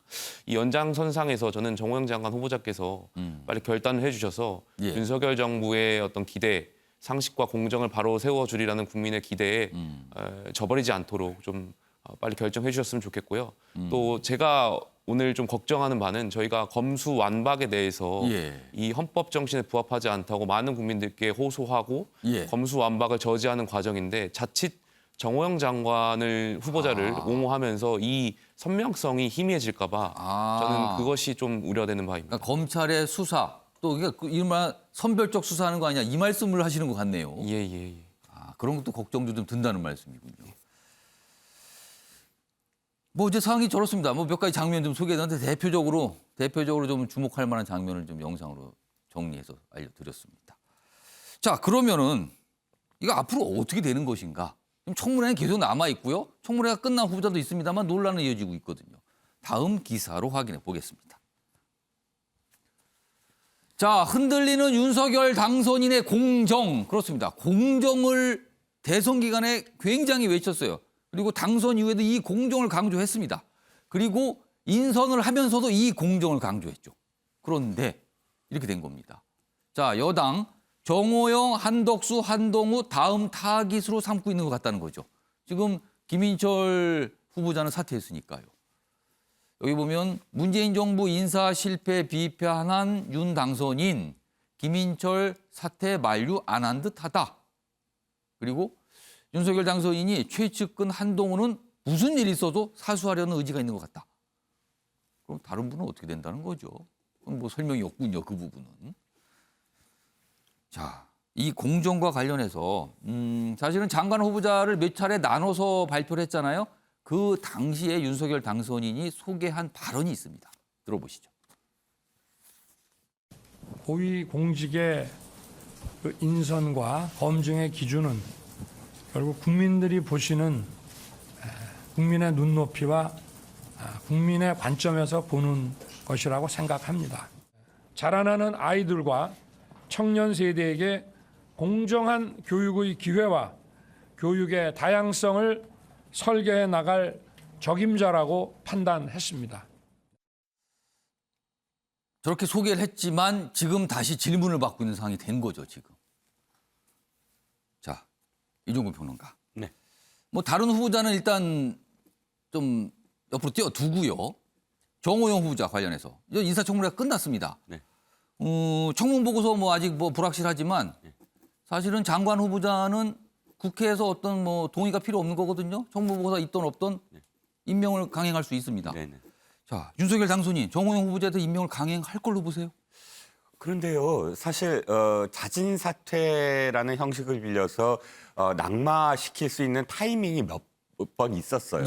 이 연장선상에서 저는 정호영 장관 후보자께서 빨리 결단을 해주셔서 윤석열 정부의 어떤 기대 상식과 공정을 바로 세워주리라는 국민의 기대에 저버리지 않도록 좀 빨리 결정해 주셨으면 좋겠고요. 또 제가 오늘 좀 걱정하는 바는 저희가 검수완박에 대해서 이 헌법 정신에 부합하지 않다고 많은 국민들께 호소하고 검수완박을 저지하는 과정인데 자칫 정호영 장관을 후보자를 옹호하면서 이 선명성이 희미해질까 봐 저는 그것이 좀 우려되는 바입니다. 그러니까 검찰의 수사 또 이게 이른바 선별적 수사하는 거 아니냐 이 말씀을 하시는 것 같네요. 예. 그런 것도 걱정도 좀 든다는 말씀이군요. 뭐 이제 상황이 저렇습니다. 뭐 몇 가지 장면 좀 소개했는데 대표적으로 좀 주목할 만한 장면을 좀 영상으로 정리해서 알려드렸습니다. 자, 그러면은 이거 앞으로 어떻게 되는 것인가? 지금 청문회는 계속 남아 있고요. 청문회가 끝난 후보자도 있습니다만 논란은 이어지고 있거든요. 다음 기사로 확인해 보겠습니다. 자, 흔들리는 윤석열 당선인의 공정. 그렇습니다. 공정을 대선 기간에 굉장히 외쳤어요. 그리고 당선 이후에도 이 공정을 강조했습니다. 그리고 인선을 하면서도 이 공정을 강조했죠. 그런데 이렇게 된 겁니다. 자, 여당 정호영, 한덕수, 한동훈 다음 타깃으로 삼고 있는 것 같다는 거죠. 지금 김인철 후보자는 사퇴했으니까요. 여기 보면 문재인 정부 인사 실패 비판한 윤 당선인, 김인철 사퇴 만류 안 한 듯하다. 그리고 윤석열 당선인이 최측근 한동훈은 무슨 일이 있어도 사수하려는 의지가 있는 것 같다. 그럼 다른 분은 어떻게 된다는 거죠? 그럼 뭐 설명이 없군요, 그 부분은. 자, 이 공정과 관련해서 사실은 장관 후보자를 몇 차례 나눠서 발표를 했잖아요. 그 당시에 윤석열 당선인이 소개한 발언이 있습니다. 들어보시죠. 고위공직의 그 인선과 검증의 기준은 결국 국민들이 보시는 국민의 눈높이와 국민의 관점에서 보는 것이라고 생각합니다. 자라나는 아이들과 청년 세대에게 공정한 교육의 기회와 교육의 다양성을 설계해 나갈 적임자라고 판단했습니다. 저렇게 소개를 했지만 지금 다시 질문을 받고 있는 상황이 된 거죠, 지금. 자, 이종구 평론가. 네. 뭐 다른 후보자는 일단 좀 옆으로 띄워두고요. 정호영 후보자 관련해서 인사청문회가 끝났습니다. 네. 청문 보고서 뭐 아직 뭐 불확실하지만 사실은 장관 후보자는 국회에서 어떤 뭐 동의가 필요 없는 거거든요. 청문 보고서 있던 없던 임명을 강행할 수 있습니다. 네네. 자, 윤석열 당선인 정호영 후보자한테 임명을 강행할 걸로 보세요? 그런데요, 사실 자진 사퇴라는 형식을 빌려서 낙마시킬 수 있는 타이밍이 몇 번 있었어요.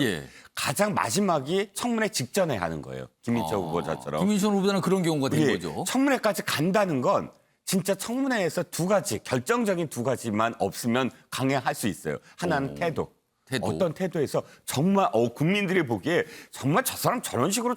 가장 마지막이 청문회 직전에 하는 거예요. 김인철 후보자처럼. 김인철 후보자는 그런 경우가 된 거죠. 청문회까지 간다는 건 진짜 청문회에서 두 가지, 결정적인 두 가지만 없으면 강행할 수 있어요. 하나는 태도. 어떤 태도에서 정말 국민들이 보기에 정말 저 사람 저런 식으로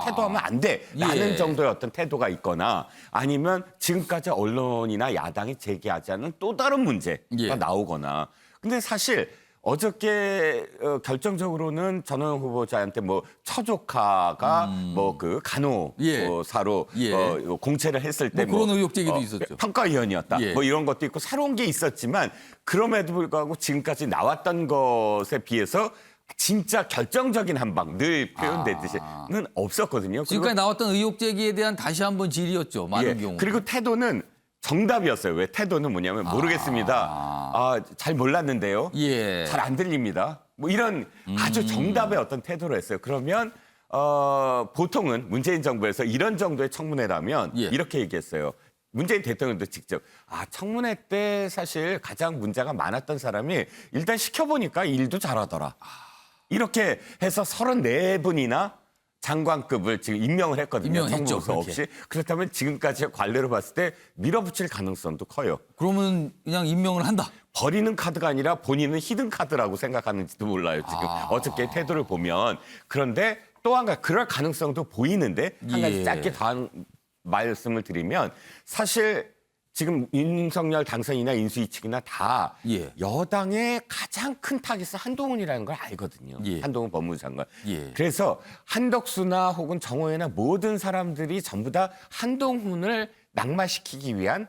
태도하면 안 돼. 라는 정도의 어떤 태도가 있거나 아니면 지금까지 언론이나 야당이 제기하지 않은 또 다른 문제가 나오거나. 근데 사실 어저께 결정적으로는 전호영 후보자한테 뭐 처조카가 뭐 그 간호사로 공채를 했을 때 그런 의혹 제기도 있었죠. 평가위원이었다. 뭐 이런 것도 있고 새로운 게 있었지만 그럼에도 불구하고 지금까지 나왔던 것에 비해서 진짜 결정적인 한 방 늘 표현되듯이는 없었거든요. 지금까지 나왔던 의혹 제기에 대한 다시 한번 질의였죠. 많은 경우. 그리고 태도는 정답이었어요. 왜 태도는 뭐냐면 모르겠습니다. 잘 몰랐는데요. 잘 안 들립니다. 뭐 이런 아주 정답의 어떤 태도를 했어요. 그러면 보통은 문재인 정부에서 이런 정도의 청문회라면 이렇게 얘기했어요. 문재인 대통령도 직접 청문회 때 사실 가장 문제가 많았던 사람이 일단 시켜보니까 일도 잘하더라. 이렇게 해서 34분이나 장관급을 지금 임명을 했거든요. 청문서 없이. 그렇다면 지금까지의 관례로 봤을 때 밀어붙일 가능성도 커요. 그러면 그냥 임명을 한다? 버리는 카드가 아니라 본인은 히든 카드라고 생각하는지도 몰라요. 지금 어저께 태도를 보면. 그런데 또 한 가지 그럴 가능성도 보이는데 한 가지 짧게 더 말씀을 드리면 사실 지금 윤석열 당선인이나 인수위 측이나 다 여당의 가장 큰 타깃은 한동훈이라는 걸 알거든요. 한동훈 법무부 장관. 그래서 한덕수나 혹은 정호영이나 모든 사람들이 전부 다 한동훈을 낙마시키기 위한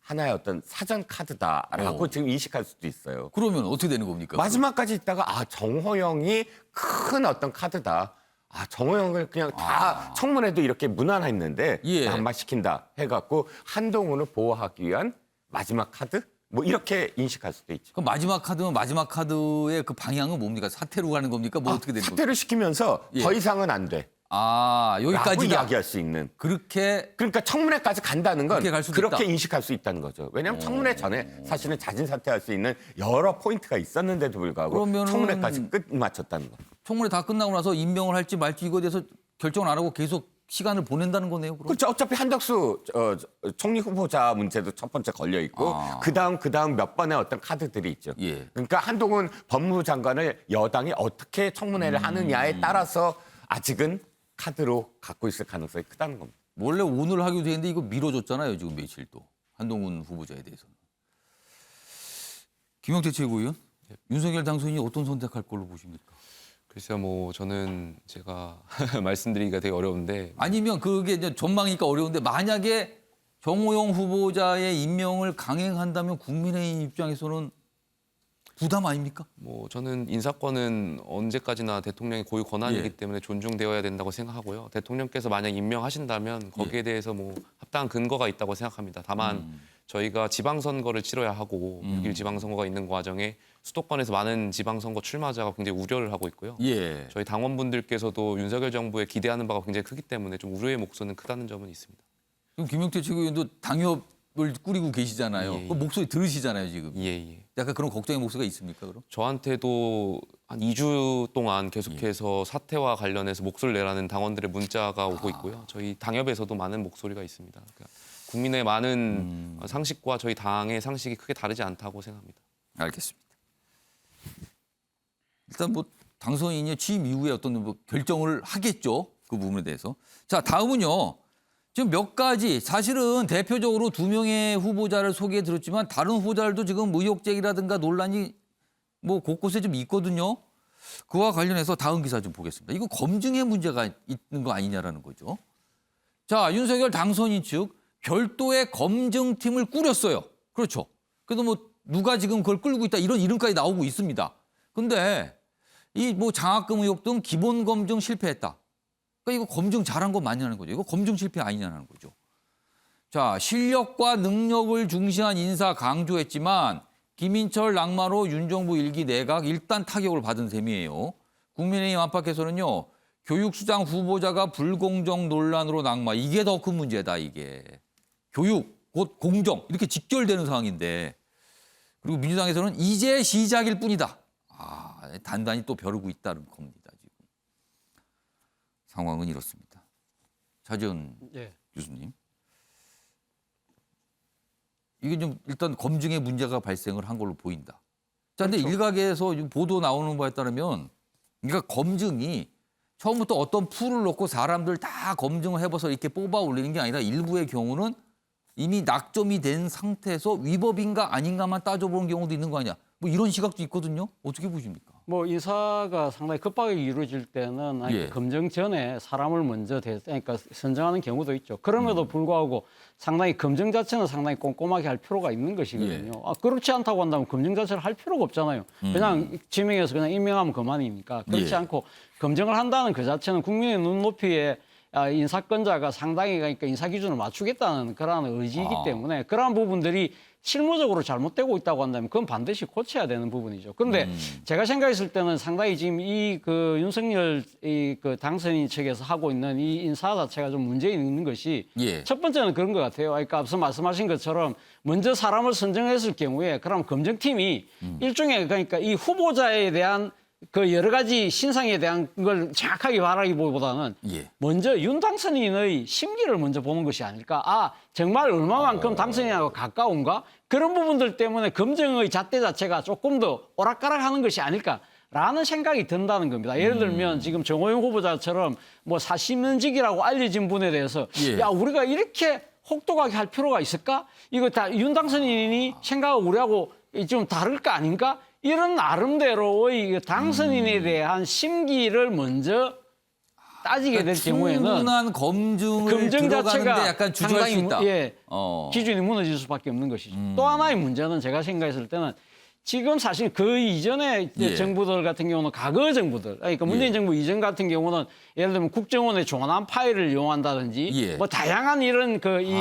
하나의 어떤 사전 카드다라고 지금 인식할 수도 있어요. 그러면 어떻게 되는 겁니까? 마지막까지 있다가 정호영이 큰 어떤 카드다. 정호영을 그냥 다 청문회도 이렇게 무난했는데 낙마시킨다 해갖고 한동훈을 보호하기 위한 마지막 카드? 뭐 이렇게 인식할 수도 있죠. 그럼 마지막 카드면 마지막 카드의 그 방향은 뭡니까? 사퇴로 가는 겁니까? 뭐 어떻게 되는 겁니까? 사퇴를 시키면서 더 이상은 안 돼. 여기까지 이야기할 수 있는. 그러니까 청문회까지 간다는 건 그렇게 인식할 수 있다는 거죠. 왜냐하면 청문회 전에 사실은 자진 사퇴할 수 있는 여러 포인트가 있었는데도 불구하고 청문회까지 끝 마쳤다는 거. 청문회 다 끝나고 나서 임명을 할지 말지 이거에 대해서 결정을 안 하고 계속 시간을 보낸다는 거네요. 그럼? 그렇죠. 어차피 한덕수 총리 후보자 문제도 첫 번째 걸려 있고 그다음 몇 번의 어떤 카드들이 있죠. 그러니까 한동훈 법무부 장관을 여당이 어떻게 청문회를 하느냐에 따라서 아직은 카드로 갖고 있을 가능성이 크다는 겁니다. 원래 오늘 하기로 돼 있는데 이거 미뤄졌잖아요. 지금 며칠 또. 한동훈 후보자에 대해서는. 김영태 최고위원, 윤석열 당선인이 어떤 선택할 걸로 보십니까? 글쎄요, 뭐 저는 제가 말씀드리기가 되게 어려운데 아니면 그게 이제 전망이니까 어려운데 만약에 정호영 후보자의 임명을 강행한다면 국민의힘 입장에서는 부담 아닙니까? 뭐 저는 인사권은 언제까지나 대통령의 고유 권한이기 때문에 존중되어야 된다고 생각하고요. 대통령께서 만약 임명하신다면 거기에 대해서 뭐 합당한 근거가 있다고 생각합니다. 다만 저희가 지방선거를 치러야 하고 6일 지방선거가 있는 과정에 수도권에서 많은 지방선거 출마자가 굉장히 우려를 하고 있고요. 저희 당원분들께서도 윤석열 정부에 기대하는 바가 굉장히 크기 때문에 좀 우려의 목소리는 크다는 점은 있습니다. 그럼 김영태 최고위원도 당협을 꾸리고 계시잖아요. 그 목소리 들으시잖아요, 지금. 약간 그런 걱정의 목소리가 있습니까, 그럼? 저한테도 한 2주 동안 계속해서 사태와 관련해서 목소리를 내라는 당원들의 문자가 오고 있고요. 저희 당협에서도 많은 목소리가 있습니다. 그러니까 국민의 많은 상식과 저희 당의 상식이 크게 다르지 않다고 생각합니다. 알겠습니다. 일단 뭐 당선인이 취임 이후에 어떤 뭐 결정을 하겠죠. 그 부분에 대해서. 자, 다음은요. 지금 몇 가지 사실은 대표적으로 2명의 후보자를 소개해 드렸지만 다른 후보자들도 지금 의혹 제기라든가 논란이 뭐 곳곳에 좀 있거든요. 그와 관련해서 다음 기사 좀 보겠습니다. 이거 검증의 문제가 있는 거 아니냐라는 거죠. 자, 윤석열 당선인 측 별도의 검증팀을 꾸렸어요. 그렇죠. 그래도 뭐 누가 지금 그걸 끌고 있다 이런 이름까지 나오고 있습니다. 근데 이 뭐 장학금 의혹 등 기본 검증 실패했다. 그러니까 이거 검증 잘한 거 맞냐는 거죠. 이거 검증 실패 아니냐는 거죠. 자, 실력과 능력을 중시한 인사 강조했지만 김인철 낙마로 윤정부 1기 내각 일단 타격을 받은 셈이에요. 국민의힘 안팎에서는요. 교육수장 후보자가 불공정 논란으로 낙마. 이게 더 큰 문제다, 이게. 교육, 곧 공정 이렇게 직결되는 상황인데 그리고 민주당에서는 이제 시작일 뿐이다. 단단히 또 벼르고 있다는 겁니다. 지금. 상황은 이렇습니다. 차지은 교수님. 이게 좀 일단 검증의 문제가 발생을 한 걸로 보인다. 자, 근데 일각에서 보도 나오는 바에 따르면 그러니까 검증이 처음부터 어떤 풀을 놓고 사람들 다 검증을 해봐서 이렇게 뽑아 올리는 게 아니라 일부의 경우는 이미 낙점이 된 상태에서 위법인가 아닌가만 따져보는 경우도 있는 거 아니야. 뭐 이런 시각도 있거든요. 어떻게 보십니까? 뭐 인사가 상당히 급하게 이루어질 때는 검증 전에 사람을 먼저 그러니까 선정하는 경우도 있죠. 그럼에도 불구하고 상당히 검증 자체는 상당히 꼼꼼하게 할 필요가 있는 것이거든요. 그렇지 않다고 한다면 검증 자체를 할 필요가 없잖아요. 그냥 지명해서 그냥 임명하면 그만이니까. 그렇지 않고 검증을 한다는 그 자체는 국민의 눈높이에 인사권자가 상당히 그러니까 인사 기준을 맞추겠다는 그러한 의지이기 때문에 그러한 부분들이 실무적으로 잘못되고 있다고 한다면 그건 반드시 고쳐야 되는 부분이죠. 그런데 제가 생각했을 때는 상당히 지금 이 그 윤석열 그 당선인 측에서 하고 있는 이 인사 자체가 좀 문제 있는 것이 첫 번째는 그런 것 같아요. 그러니까 앞서 말씀하신 것처럼 먼저 사람을 선정했을 경우에 그럼 검증팀이 일종의 그러니까 이 후보자에 대한 그 여러 가지 신상에 대한 걸 정확하게 말하기보다는 먼저 윤 당선인의 심기를 먼저 보는 것이 아닐까. 정말 얼마만큼 당선인하고 가까운가? 그런 부분들 때문에 검증의 잣대 자체가 조금 더 오락가락하는 것이 아닐까라는 생각이 든다는 겁니다. 예를 들면 지금 정호영 후보자처럼 뭐 사심면직이라고 알려진 분에 대해서 야 우리가 이렇게 혹독하게 할 필요가 있을까? 이거 다 윤 당선인이 생각하고 우리하고 좀 다를 거 아닌가? 이런 나름대로의 당선인에 대한 심기를 먼저 따지게 될 경우에는 충분한 검증을 들어가는데 약간 주저할 수 있다. 기준이 무너질 수밖에 없는 것이죠. 또 하나의 문제는 제가 생각했을 때는 지금 사실 그 이전에 예. 정부들 같은 경우는 과거 정부들, 그러니까 문재인 정부 이전 같은 경우는 예를 들면 국정원의 조남 파일을 이용한다든지 예. 뭐 다양한 이런 이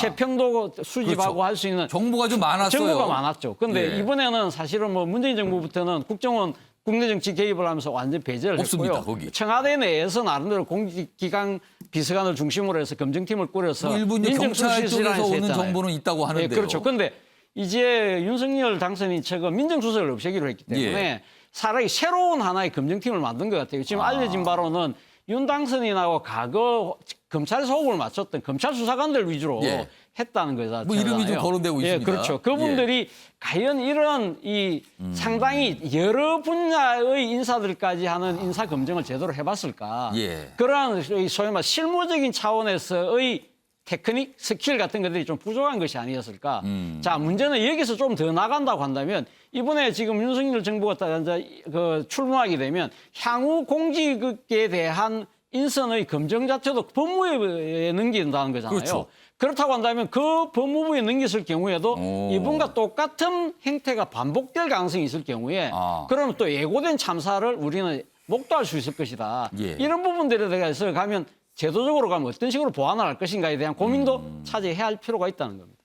세평도 수집하고 그렇죠. 할 수 있는 정보가 좀 많았어요. 정보가 많았죠. 근데 예. 이번에는 사실은 뭐 문재인 정부부터는 국정원 국내 정치 개입을 하면서 완전 배제를 없습니다, 했고요. 거기. 청와대 내에서 나름대로 공직기강 비서관을 중심으로 해서 검증팀을 꾸려서 뭐 일부 이제 경찰 쪽에서 오는 정보는 있다고 하는데요. 네, 그렇죠. 근데 이제 윤석열 당선인 측은 민정수석을 없애기로 했기 때문에 예. 차라리 새로운 하나의 검증팀을 만든 것 같아요. 지금 알려진 바로는 윤 당선인하고 과거 검찰에서 호흡을 맞췄던 검찰 수사관들 위주로 예. 했다는 거잖아요. 뭐 이름이 좀 거론되고 예, 있습니다. 그렇죠. 그분들이 과연 이런 상당히 여러 분야의 인사들까지 하는 인사 검증을 제대로 해봤을까? 예. 그러한 소위 말 실무적인 차원에서의 테크닉, 스킬 같은 것들이 좀 부족한 것이 아니었을까. 자, 문제는 여기서 좀 더 나간다고 한다면 이번에 지금 윤석열 정부가 출범하게 되면 향후 공직에 대한 인선의 검증 자체도 법무부에 넘긴다는 거잖아요. 그렇죠. 그렇다고 한다면 그 법무부에 넘겼을 경우에도 이분과 똑같은 행태가 반복될 가능성이 있을 경우에 그러면 또 예고된 참사를 우리는 목도할 수 있을 것이다. 예. 이런 부분들에 대해서 가면 제도적으로 가면 어떤 식으로 보완을 할 것인가에 대한 고민도 차지해야 할 필요가 있다는 겁니다.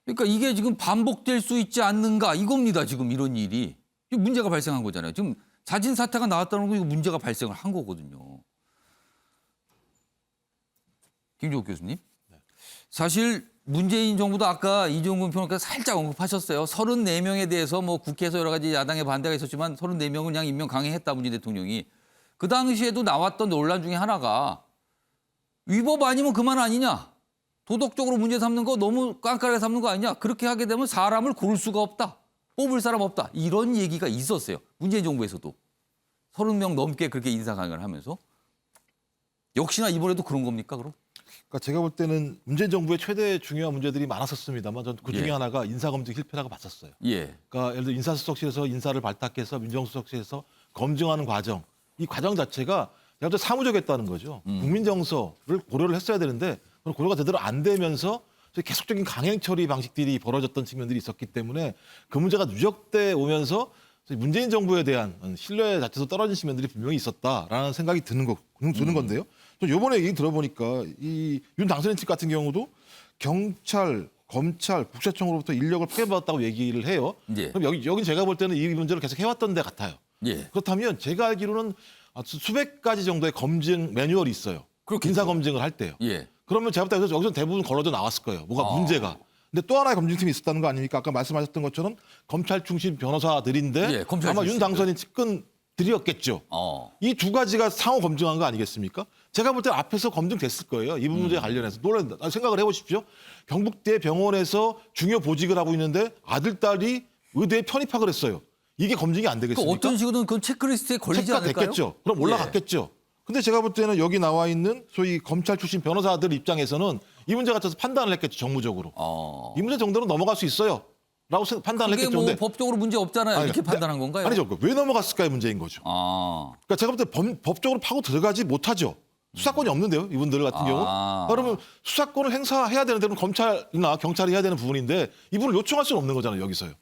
그러니까 이게 지금 반복될 수 있지 않는가 이겁니다. 지금 이런 일이. 이게 문제가 발생한 거잖아요. 지금 자진 사퇴가 나왔다는 거 이거 문제가 발생을 한 거거든요. 김종욱 교수님. 사실 문재인 정부도 아까 이종근 평론가가 살짝 언급하셨어요. 34명에 대해서 뭐 국회에서 여러 가지 야당의 반대가 있었지만 34명은 그냥 임명 강행했다 문재인 대통령이. 그 당시에도 나왔던 논란 중에 하나가 위법 아니면 그만 아니냐. 도덕적으로 문제 삼는 거 너무 깐깐하게 삼는 거 아니냐. 그렇게 하게 되면 사람을 고를 수가 없다. 뽑을 사람 없다. 이런 얘기가 있었어요. 문재인 정부에서도. 30명 넘게 그렇게 인사 강행을 하면서. 역시나 이번에도 그런 겁니까 그럼? 그러니까 제가 볼 때는 문재인 정부의 최대 중요한 문제들이 많았었습니다만 전 그 중에 예. 하나가 인사검증 실패라고 봤었어요. 예. 그러니까 예를 들어 인사수석실에서 인사를 발탁해서 민정수석실에서 검증하는 과정, 이 과정 자체가 제가 볼 때 사무적이었다는 거죠. 국민 정서를 고려를 했어야 되는데 그런 고려가 제대로 안 되면서 계속적인 강행 처리 방식들이 벌어졌던 측면들이 있었기 때문에 그 문제가 누적돼 오면서 문재인 정부에 대한 신뢰 자체도 떨어진 측면들이 분명히 있었다라는 생각이 드는 건데요. 이번에 얘기 들어보니까 이 윤 당선인 측 같은 경우도 경찰, 검찰, 국세청으로부터 인력을 파견받았다고 얘기를 해요. 예. 그럼 여기 제가 볼 때는 이 문제를 계속 해왔던 데 같아요. 예. 그렇다면 제가 알기로는 수백 가지 정도의 검증 매뉴얼이 있어요. 인사 검증을 할 때요. 예. 그러면 제가 볼 때 여기서 대부분 걸어져 나왔을 거예요. 뭐가 문제가. 근데 또 하나의 검증팀이 있었다는 거 아닙니까? 아까 말씀하셨던 것처럼 검찰 출신 변호사들인데 예, 검찰 아마 윤 출신들. 당선인 측근들이었겠죠. 이 두 가지가 상호 검증한 거 아니겠습니까? 제가 볼 때 앞에서 검증됐을 거예요. 이 문제에 관련해서. 생각을 해보십시오. 경북대 병원에서 중요 보직을 하고 있는데 아들, 딸이 의대에 편입학을 했어요. 이게 검증이 안 되겠습니까? 그 어떤 식으로든 그 체크리스트에 걸리지 체크가 않을까요? 됐겠죠. 그럼 올라갔겠죠. 근데 제가 볼 때는 여기 나와 있는 소위 검찰 출신 변호사들 입장에서는 이 문제 같아서 판단을 했겠죠. 정무적으로. 이 문제 정도는 넘어갈 수 있어요. 라고 판단을 그게 했겠죠. 뭐 근데 법적으로 문제 없잖아요. 이렇게 판단한 건가요? 아니죠. 왜 넘어갔을까의 문제인 거죠. 그러니까 제가 볼 때 법적으로 파고 들어가지 못하죠. 수사권이 없는데요. 이분들 같은 경우. 그러면 수사권을 행사해야 되는 데는 검찰이나 경찰이 해야 되는 부분인데 이분을 요청할 수는 없는 거잖아요. 여기서요.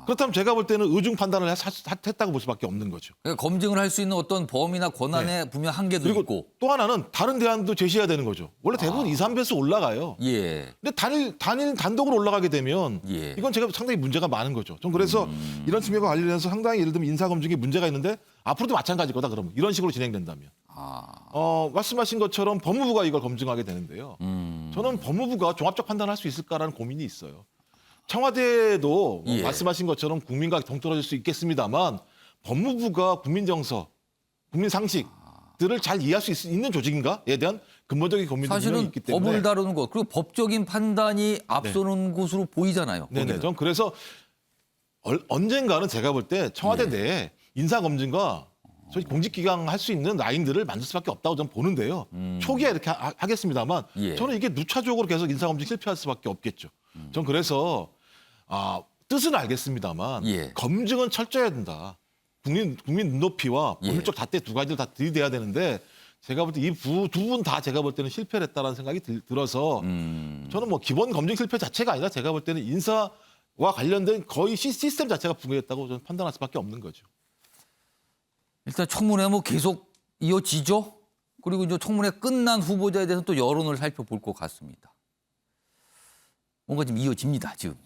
그렇다면 제가 볼 때는 의중 판단을 했다고 볼 수밖에 없는 거죠. 그러니까 검증을 할 수 있는 어떤 범위나 권한에 분명 한계도 그리고 있고. 또 하나는 다른 대안도 제시해야 되는 거죠. 원래 대부분 2, 3배수 올라가요. 예. 근데 단독으로 올라가게 되면 이건 제가 상당히 문제가 많은 거죠. 좀 그래서 이런 측면과 관련해서 상당히 예를 들면 인사검증에 문제가 있는데 앞으로도 마찬가지일 거다 그러면 이런 식으로 진행된다면. 말씀하신 것처럼 법무부가 이걸 검증하게 되는데요. 저는 법무부가 종합적 판단을 할 수 있을까라는 고민이 있어요. 청와대도 말씀하신 것처럼 국민과 동떨어질 수 있겠습니다만 법무부가 국민 정서, 국민 상식들을 잘 이해할 수 있는 조직인가에 대한 근본적인 고민이 분명히 사실은 있기 때문에. 법을 다루는 것 그리고 법적인 판단이 앞서는 곳으로 보이잖아요. 네네. 전 그래서 언젠가는 제가 볼 때 청와대 내에 인사검증과 저희 공직기강 할 수 있는 라인들을 만들 수밖에 없다고 저는 보는데요. 초기에 이렇게 하겠습니다만 저는 이게 누차적으로 계속 인사검증 실패할 수밖에 없겠죠. 전 그래서 뜻은 알겠습니다만 검증은 철저해야 된다. 국민 눈높이와 법률적 잣대 두 가지를 다 들이대야 되는데 제가 볼 때 이 두 분 다 제가 볼 때는 실패를 했다라는 생각이 들어서 저는 뭐 기본 검증 실패 자체가 아니라 제가 볼 때는 인사 관련된 거의 시스템 자체가 붕괴했다고 저는 판단할 수밖에 없는 거죠. 일단 청문회 뭐 계속 이어지죠. 그리고 이제 청문회 끝난 후보자에 대해서 또 여론을 살펴볼 것 같습니다. 뭔가 좀 이어집니다, 지금요.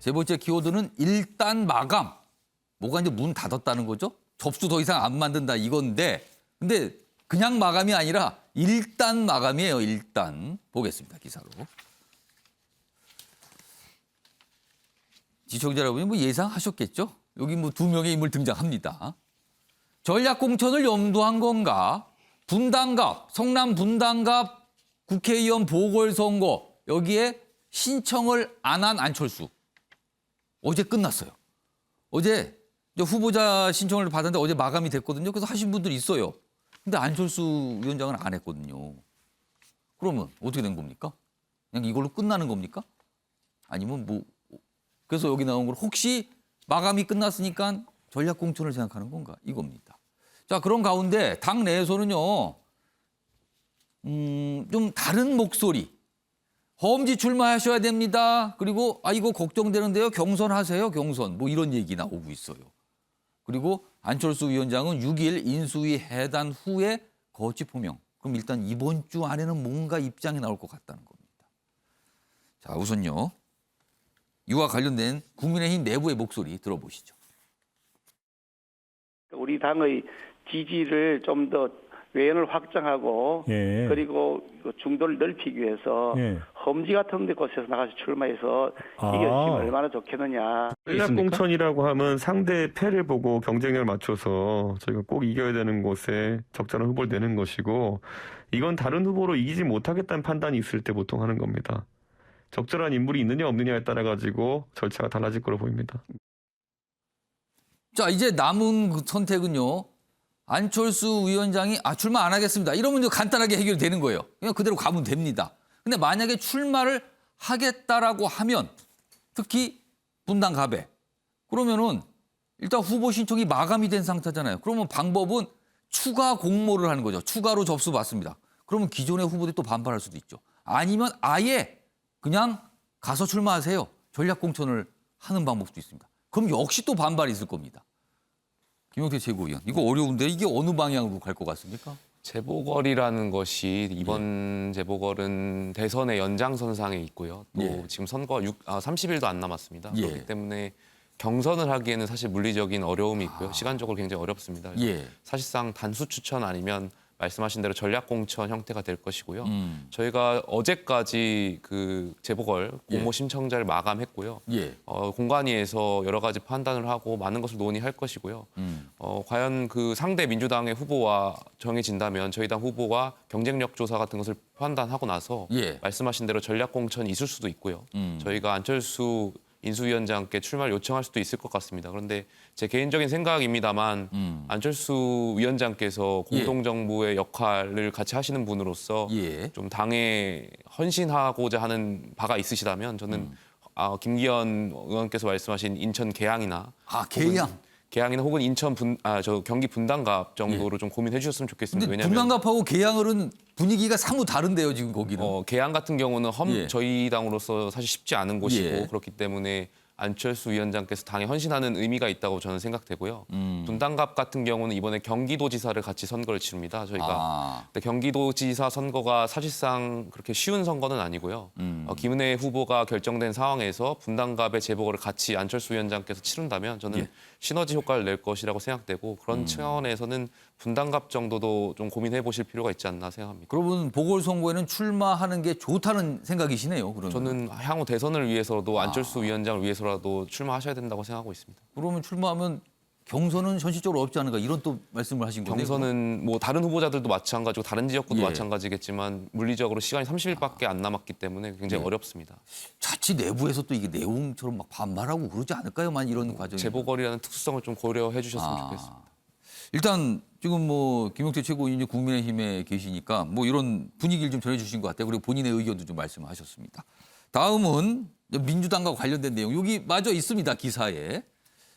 세 번째 키워드는 일단 마감. 뭐가 이제 문 닫았다는 거죠? 접수 더 이상 안 만든다 이건데, 근데 그냥 마감이 아니라 일단 마감이에요. 일단 보겠습니다, 기사로. 시청자 여러분이 뭐 예상하셨겠죠? 여기 뭐 2명의 인물 등장합니다. 전략공천을 염두한 건가? 분당갑, 성남 분당갑 국회의원 보궐선거 여기에 신청을 안 한 안철수. 어제 끝났어요. 어제 후보자 신청을 받았는데 어제 마감이 됐거든요. 그래서 하신 분들이 있어요. 근데 안철수 위원장은 안 했거든요. 그러면 어떻게 된 겁니까? 그냥 이걸로 끝나는 겁니까? 아니면 뭐 그래서 여기 나온 걸 혹시 마감이 끝났으니까 전략공천을 생각하는 건가? 이겁니다. 자, 그런 가운데 당 내에서는요. 좀 다른 목소리. 험지 출마하셔야 됩니다. 그리고 이거 걱정되는데요. 경선하세요. 경선. 뭐 이런 얘기 나오고 있어요. 그리고 안철수 위원장은 6일 인수위 해단 후에 거취 표명. 그럼 일단 이번 주 안에는 뭔가 입장이 나올 것 같다는 겁니다. 자, 우선요. 이와 관련된 국민의힘 내부의 목소리 들어보시죠. 우리 당의 지지를 좀 더 외연을 확장하고 그리고 중도를 넓히기 위해서 험지 같은 데 곳에서 나가서 출마해서 이겨주시면 얼마나 좋겠느냐. 전략공천이라고 하면 상대의 패를 보고 경쟁력을 맞춰서 저희가 꼭 이겨야 되는 곳에 적절한 후보를 내는 것이고, 이건 다른 후보로 이기지 못하겠다는 판단이 있을 때 보통 하는 겁니다. 적절한 인물이 있느냐 없느냐에 따라 가지고 절차가 달라질 거로 보입니다. 자, 이제 남은 그 선택은요. 안철수 위원장이 출마 안 하겠습니다. 이러면 이제 간단하게 해결되는 거예요. 그냥 그대로 가면 됩니다. 근데 만약에 출마를 하겠다라고 하면 특히 분당갑에 그러면은 일단 후보 신청이 마감이 된 상태잖아요. 그러면 방법은 추가 공모를 하는 거죠. 추가로 접수 받습니다. 그러면 기존의 후보들이 또 반발할 수도 있죠. 아니면 아예 그냥 가서 출마하세요. 전략공천을 하는 방법도 있습니다. 그럼 역시 또 반발이 있을 겁니다. 김용태 최고위원, 이거 어려운데 이게 어느 방향으로 갈 것 같습니까? 재보궐이라는 것이 이번 재보궐은 대선의 연장선상에 있고요. 또 지금 선거 30일도 안 남았습니다. 그렇기 때문에 경선을 하기에는 사실 물리적인 어려움이 있고요. 시간적으로 굉장히 어렵습니다. 사실상 단수 추천 아니면 말씀하신 대로 전략공천 형태가 될 것이고요. 저희가 어제까지 그 재보궐 공모 신청자를 마감했고요. 공관위에서 여러 가지 판단을 하고 많은 것을 논의할 것이고요. 과연 그 상대 민주당의 후보와 정해진다면 저희 당 후보가 경쟁력 조사 같은 것을 판단하고 나서 말씀하신 대로 전략공천이 있을 수도 있고요. 저희가 안철수 인수위원장께 출마를 요청할 수도 있을 것 같습니다. 그런데 제 개인적인 생각입니다만 안철수 위원장께서 공동정부의 역할을 같이 하시는 분으로서 좀 당에 헌신하고자 하는 바가 있으시다면 저는 김기현 의원께서 말씀하신 인천 계양이나 계양이나 혹은 인천 경기 분당갑 정도로 좀 고민해 주셨으면 좋겠습니다. 왜냐하면 분당갑하고 계양은 분위기가 사뭇 다른데요, 지금 거기는. 계양 같은 경우는 저희 당으로서 사실 쉽지 않은 곳이고 그렇기 때문에 안철수 위원장께서 당에 헌신하는 의미가 있다고 저는 생각되고요. 분당갑 같은 경우는 이번에 경기도지사를 같이 선거를 치릅니다. 저희가. 근데 경기도지사 선거가 사실상 그렇게 쉬운 선거는 아니고요. 김은혜 후보가 결정된 상황에서 분당갑의 재보궐을 같이 안철수 위원장께서 치른다면 저는 시너지 효과를 낼 것이라고 생각되고 그런 차원에서는 분당갑 정도도 좀 고민해 보실 필요가 있지 않나 생각합니다. 그러면 보궐선거에는 출마하는 게 좋다는 생각이시네요. 그러면. 저는 향후 대선을 위해서도 안철수 위원장을 위해서라도 출마하셔야 된다고 생각하고 있습니다. 그러면 출마하면 경선은 현실적으로 없지 않을까 이런 또 말씀을 하신 거네요. 경선은 뭐 다른 후보자들도 마찬가지고 다른 지역구도 마찬가지겠지만 물리적으로 시간이 30일밖에 안 남았기 때문에 굉장히 어렵습니다. 자칫 내부에서 또 이게 내용처럼 막 반발하고 그러지 않을까요? 만 이런 과정이. 재보궐이라는 특수성을 좀 고려해 주셨으면 좋겠습니다. 일단 지금 뭐 김용태 최고위원이 국민의힘에 계시니까 뭐 이런 분위기를 좀 전해주신 것 같아요. 그리고 본인의 의견도 좀 말씀하셨습니다. 다음은 민주당과 관련된 내용 여기 마저 있습니다. 기사에.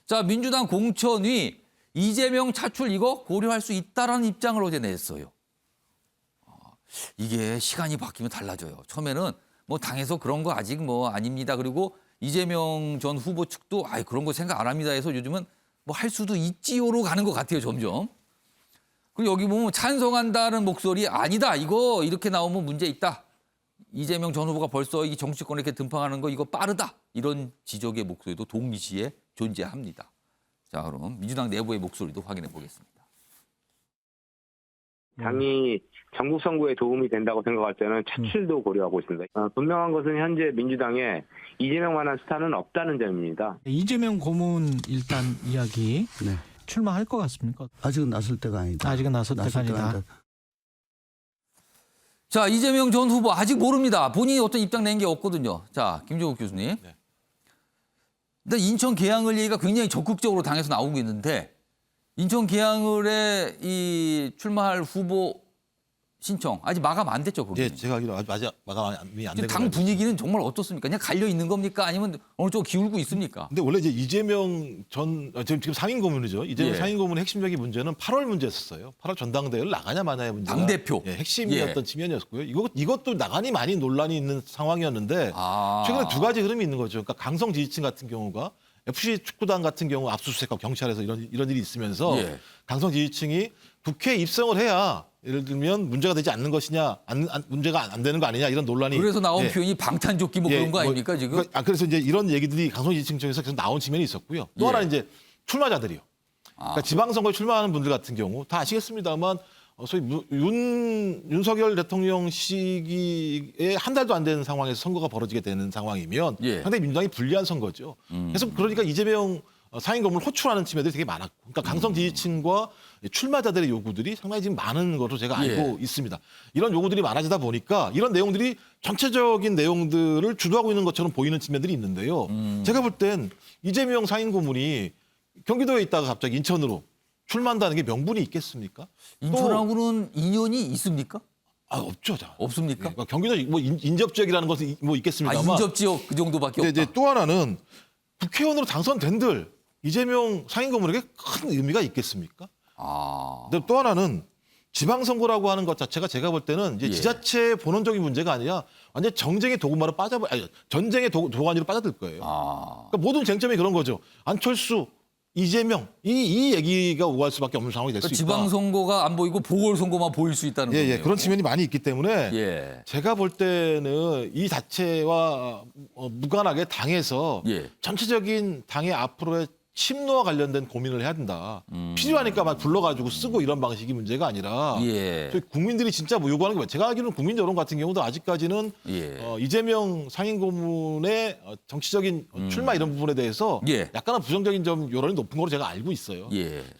자, 민주당 공천위 이재명 차출 이거 고려할 수 있다라는 입장을 어제 냈어요. 이게 시간이 바뀌면 달라져요. 처음에는 뭐 당에서 그런 거 아직 뭐 아닙니다. 그리고 이재명 전 후보 측도 그런 거 생각 안 합니다 해서 요즘은 뭐 할 수도 있지요로 가는 것 같아요, 점점. 그리고 여기 보면 찬성한다는 목소리 아니다. 이거 이렇게 나오면 문제 있다. 이재명 전 후보가 벌써 이 정치권에 이렇게 등판하는 거 이거 빠르다. 이런 지적의 목소리도 동시에 존재합니다. 자, 그럼 민주당 내부의 목소리도 확인해 보겠습니다. 당이 전국 선거에 도움이 된다고 생각할 때는 차출도 고려하고 있습니다. 분명한 것은 현재 민주당에 이재명만한 스타는 없다는 점입니다. 이재명 고문 일단 이야기 출마할 것 같습니까? 아직은 나설 때가 아니다. 아직은 나설 때가 아니다. 자, 이재명 전 후보 아직 모릅니다. 본인이 어떤 입장 낸 게 없거든요. 자, 김종욱 교수님. 근데 인천 계양을 얘기가 굉장히 적극적으로 당에서 나오고 있는데 인천 계양을에 이 출마할 후보 신청 아직 마감 안 됐죠, 거기? 네, 제가 알기로 아직 마감이 안 된 당 분위기는 정말 어떻습니까? 그냥 갈려 있는 겁니까? 아니면 어느 쪽 기울고 있습니까? 근데 원래 이제 이재명 지금 상임 고문이죠. 이재명 상임 고문의 핵심적인 문제는 8월 문제였었어요. 8월 전당대회를 나가냐 마냐의 문제가 당대표 핵심이었던 측면이었고요. 이것도 나가니 많이 논란이 있는 상황이었는데 최근에 두 가지 흐름이 있는 거죠. 그러니까 강성 지지층 같은 경우가 FC 축구단 같은 경우 압수수색과 경찰에서 이런 일이 있으면서 강성 지지층이 국회에 입성을 해야 예를 들면 문제가 되지 않는 것이냐, 문제가 안 되는 거 아니냐 이런 논란이. 그래서 나온 표현이 방탄조끼 뭐 그런 거 아닙니까 지금? 그래서 이제 이런 얘기들이 강성 지지층 쪽에서 계속 나온 측면이 있었고요. 또 하나 이제 출마자들이요. 그러니까 지방선거에 출마하는 분들 같은 경우 다 아시겠습니다만 소위 윤석열 대통령 시기에 한 달도 안 되는 상황에서 선거가 벌어지게 되는 상황이면 상당히 민주당이 불리한 선거죠. 그래서 그러니까 이재명 상임고문을 호출하는 측면들이 되게 많았고, 그러니까 강성 지지층과 출마자들의 요구들이 상당히 지금 많은 것으로 제가 알고 있습니다. 이런 요구들이 많아지다 보니까 이런 내용들이 전체적인 내용들을 주도하고 있는 것처럼 보이는 측면들이 있는데요. 제가 볼 땐 이재명 상임고문이 경기도에 있다가 갑자기 인천으로 출마한다는 게 명분이 있겠습니까? 인천하고는 인연이 있습니까? 없죠. 없습니까? 그러니까 경기도 뭐 인접 지역이라는 것은 뭐 있겠습니다만. 인접 지역 그 정도밖에 없다. 또 하나는 국회의원으로 당선된들 이재명 상임고문에게 큰 의미가 있겠습니까? 근데 또 하나는 지방선거라고 하는 것 자체가 제가 볼 때는 이제 지자체의 본원적인 문제가 아니라 완전 정쟁의 도구마로 전쟁의 도가니로 빠져들 거예요. 그러니까 모든 쟁점이 그런 거죠. 안철수, 이재명 이 얘기가 오갈 수밖에 없는 상황이 될 수 있다. 지방선거가 안 보이고 보궐선거만 보일 수 있다는 거예요. 그런 측면이 많이 있기 때문에 제가 볼 때는 이 자체와 무관하게 당에서 전체적인 당의 앞으로의 침노와 관련된 고민을 해야 된다. 필요하니까 막 불러가지고 쓰고 이런 방식이 문제가 아니라 저희 국민들이 진짜 뭐 요구하는 게 뭐예요? 제가 알기로는 국민 여론 같은 경우도 아직까지는 이재명 상임고문의 정치적인 출마 이런 부분에 대해서 약간은 부정적인 점 여론이 높은 걸로 제가 알고 있어요.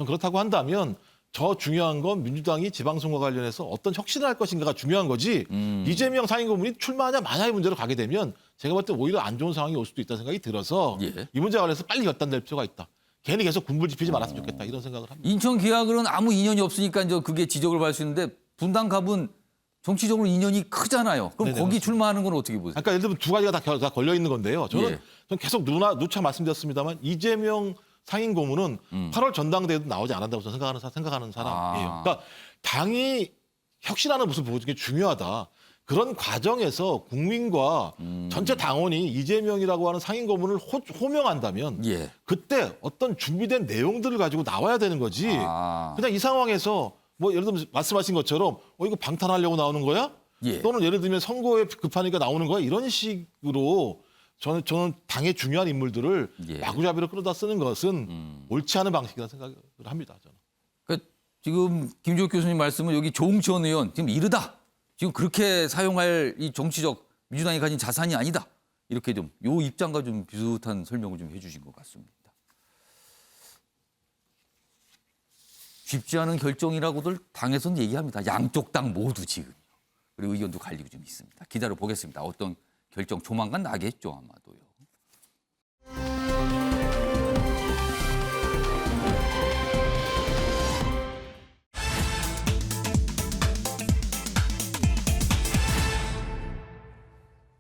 그렇다고 한다면 더 중요한 건 민주당이 지방선거 관련해서 어떤 혁신을 할 것인가가 중요한 거지 이재명 상임고문이 출마하냐 마냐의 문제로 가게 되면 제가 볼 때 오히려 안 좋은 상황이 올 수도 있다는 생각이 들어서 이 문제와 관련해서 빨리 결단될 필요가 있다. 괜히 계속 군불 지피지 말았으면 좋겠다 이런 생각을 합니다. 인천 계약은 아무 인연이 없으니까 이제 그게 지적을 받을 수 있는데 분당 갑은 정치적으로 인연이 크잖아요. 그럼 거기 맞습니다. 출마하는 건 어떻게 보세요? 그러니까 예를 들면 두 가지가 다 걸려 있는 건데요. 저는 계속 누차 말씀드렸습니다만 이재명 상임고문은 8월 전당대회도 나오지 않았다고 저는 생각하는 사람이에요. 그러니까 당이 혁신하는 모습을 보여주는 게 중요하다. 그런 과정에서 국민과 전체 당원이 이재명이라고 하는 상임고문을 호명한다면 그때 어떤 준비된 내용들을 가지고 나와야 되는 거지. 그냥 이 상황에서 뭐 예를 들면 말씀하신 것처럼 이거 방탄하려고 나오는 거야? 또는 예를 들면 선거에 급하니까 나오는 거야? 이런 식으로 저는 당의 중요한 인물들을 마구잡이로 끌어다 쓰는 것은 옳지 않은 방식이라는 생각을 합니다. 저는. 그러니까 지금 김종욱 교수님 말씀은 여기 조응천 의원 지금 이르다. 지금 그렇게 사용할 이 정치적 민주당이 가진 자산이 아니다. 이렇게 좀 요 입장과 좀 비슷한 설명을 좀 해주신 것 같습니다. 쉽지 않은 결정이라고들 당에서는 얘기합니다. 양쪽 당 모두 지금. 그리고 의견도 갈리고 좀 있습니다. 기다려 보겠습니다. 어떤 결정 조만간 나겠죠, 아마도요.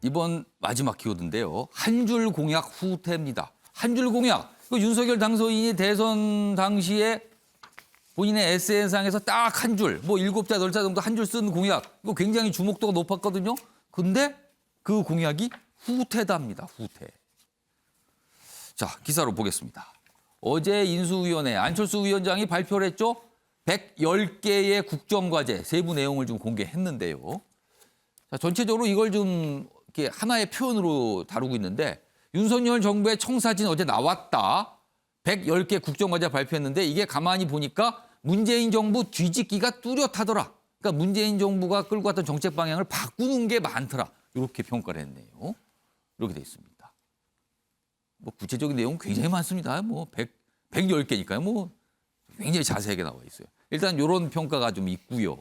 이번 마지막 키워드인데요. 한 줄 공약 후퇴입니다. 한 줄 공약. 그 윤석열 당선인이 대선 당시에 본인의 SNS상에서 딱 한 줄, 뭐 7자, 10자 정도 한 줄 쓴 공약. 이거 굉장히 주목도가 높았거든요. 근데 그 공약이 후퇴답니다. 후퇴. 자, 기사로 보겠습니다. 어제 인수위원회 안철수 위원장이 발표를 했죠. 110개의 국정과제 세부 내용을 좀 공개했는데요. 자, 전체적으로 이걸 좀 이렇게 하나의 표현으로 다루고 있는데 윤석열 정부의 청사진 어제 나왔다. 110개 국정과제 발표했는데 이게 가만히 보니까 문재인 정부 뒤집기가 뚜렷하더라. 그러니까 문재인 정부가 끌고 갔던 정책 방향을 바꾸는 게 많더라. 이렇게 평가를 했네요. 이렇게 돼 있습니다. 뭐 구체적인 내용은 굉장히 많습니다. 뭐 110개니까요. 뭐 굉장히 자세하게 나와 있어요. 일단 이런 평가가 좀 있고요.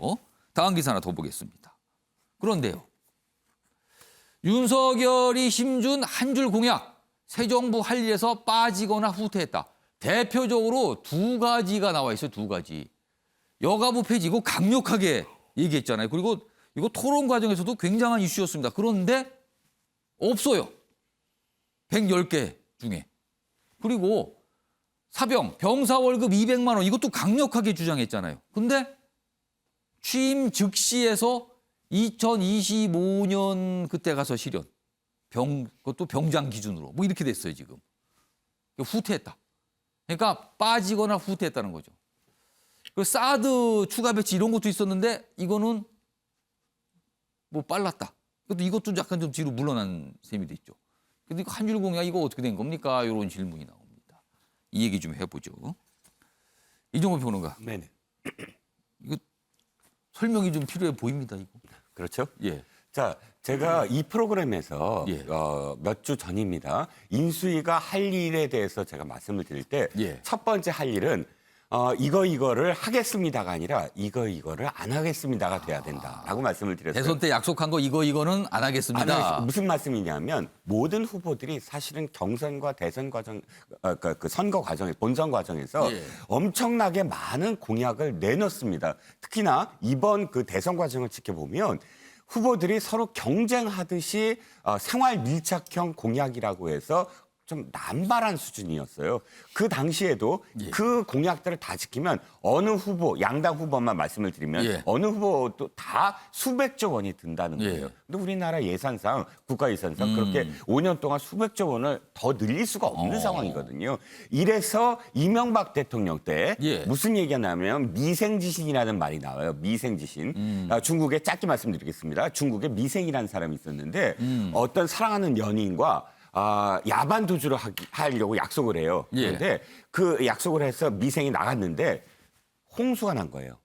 다음 기사 하나 더 보겠습니다. 그런데요. 윤석열이 힘준 한 줄 공약. 새 정부 할 일에서 빠지거나 후퇴했다. 대표적으로 두 가지가 나와 있어요. 두 가지. 여가부 폐지 이거 강력하게 얘기했잖아요. 그리고 이거 토론 과정에서도 굉장한 이슈였습니다. 그런데 없어요. 110개 중에. 그리고 사병, 병사 월급 200만 원 이것도 강력하게 주장했잖아요. 근데 취임 즉시에서 2025년 그때 가서 실현. 그것도 병장 기준으로. 뭐 이렇게 됐어요, 지금. 후퇴했다. 그러니까 빠지거나 후퇴했다는 거죠. 그 사드 추가 배치 이런 것도 있었는데 이거는 뭐 빨랐다. 이것도 약간 좀 뒤로 물러난 셈이 됐죠. 근데 한 줄 공약 이거 어떻게 된 겁니까? 이런 질문이 나옵니다. 이 얘기 좀 해보죠. 이종호 평론가. 네네. 이거 설명이 좀 필요해 보입니다. 이거. 그렇죠? 예. 자, 제가 이 프로그램에서 예. 몇 주 전입니다. 인수위가 할 일에 대해서 제가 말씀을 드릴 때 첫 번째 할 일은 이거를 하겠습니다가 아니라 이거를 안 하겠습니다가 돼야 된다라고 말씀을 드렸어요. 대선 때 약속한 거 이거는 안 하겠습니다. 무슨 말씀이냐면 모든 후보들이 사실은 경선과 대선 과정, 그 선거 과정에 본선 과정에서 엄청나게 많은 공약을 내놨습니다. 특히나 이번 그 대선 과정을 지켜보면 후보들이 서로 경쟁하듯이 생활 밀착형 공약이라고 해서 좀 남발한 수준이었어요. 그 당시에도 그 공약들을 다 지키면 어느 후보, 양당 후보만 말씀을 드리면 어느 후보도 다 수백조 원이 든다는 거예요. 근데 우리나라 예산상, 국가 예산상 그렇게 5년 동안 수백조 원을 더 늘릴 수가 없는 상황이거든요. 이래서 이명박 대통령 때 무슨 얘기가 나면 미생지신이라는 말이 나와요. 미생지신. 중국에 짧게 말씀드리겠습니다. 중국에 미생이라는 사람이 있었는데 어떤 사랑하는 연인과 야반 도주를 하려고 약속을 해요. 그런데 그 약속을 해서 미생이 나갔는데 홍수가 난 거예요.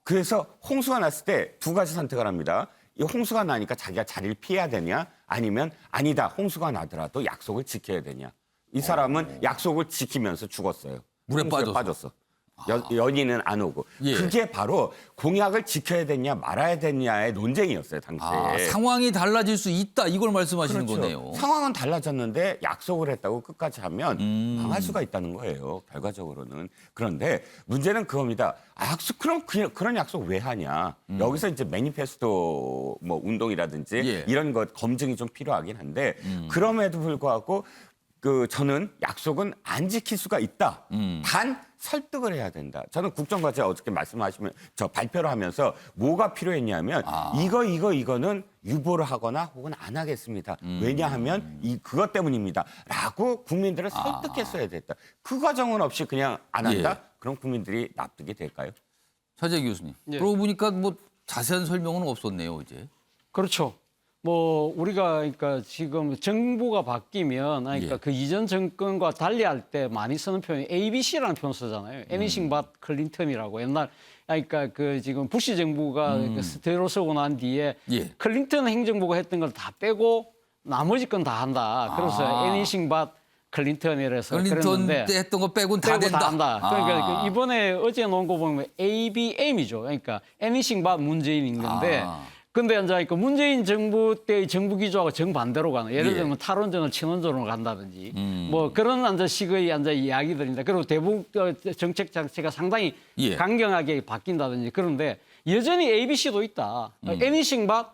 그래서 홍수가 났을 때 두 가지 선택을 합니다. 이 홍수가 나니까 자기가 자리를 피해야 되냐 아니면 아니다. 홍수가 나더라도 약속을 지켜야 되냐. 이 사람은 약속을 지키면서 죽었어요. 물에 빠졌어. 연인은 안 오고. 그게 바로 공약을 지켜야 되냐 말아야 되냐의 논쟁이었어요. 당시에. 상황이 달라질 수 있다. 이걸 말씀하시는 그렇죠. 거네요. 상황은 달라졌는데 약속을 했다고 끝까지 하면 망할 수가 있다는 거예요. 결과적으로는. 그런데 문제는 그겁니다. 그런 약속 왜 하냐. 여기서 이제 매니페스토 뭐 운동이라든지 이런 것 검증이 좀 필요하긴 한데 그럼에도 불구하고 저는 약속은 안 지킬 수가 있다. 단 설득을 해야 된다. 저는 국정과제 어저께 말씀하시면 발표를 하면서 뭐가 필요했냐면 이거는 유보를 하거나 혹은 안 하겠습니다. 왜냐하면 그것 때문입니다. 라고 국민들을 설득했어야 됐다. 그 과정은 없이 그냥 안 한다? 그럼 국민들이 납득이 될까요? 차재기 교수님. 그러고 보니까 뭐 자세한 설명은 없었네요, 어제. 그렇죠. 뭐 우리가 그러니까 지금 정부가 바뀌면 그러니까 그 이전 정권과 달리할 때 많이 쓰는 표현이 ABC라는 표현 쓰잖아요. Anything but 클린턴이라고 옛날 그러니까 그 지금 부시 정부가 들어서고 난 뒤에 클린턴 행정부가 했던 걸 다 빼고 나머지 건 다 한다. 그래서 Anything but 클린턴이라서 클린턴 때 했던 거 빼고는 다 된다. 한다. 그러니까 이번에 어제 놓은 거 보면 ABM이죠. 그러니까 Anything but 문재인인 건데. 근데 이제 그러니까 문재인 정부 때의 정부 기조하고 정반대로 가는 예를 들면 탈원전을 친원전으로 간다든지 뭐 그런 이제 식의 이제 이야기들입니다. 그리고 대북 정책 자체가 상당히 강경하게 바뀐다든지 그런데 여전히 ABC도 있다. Anything but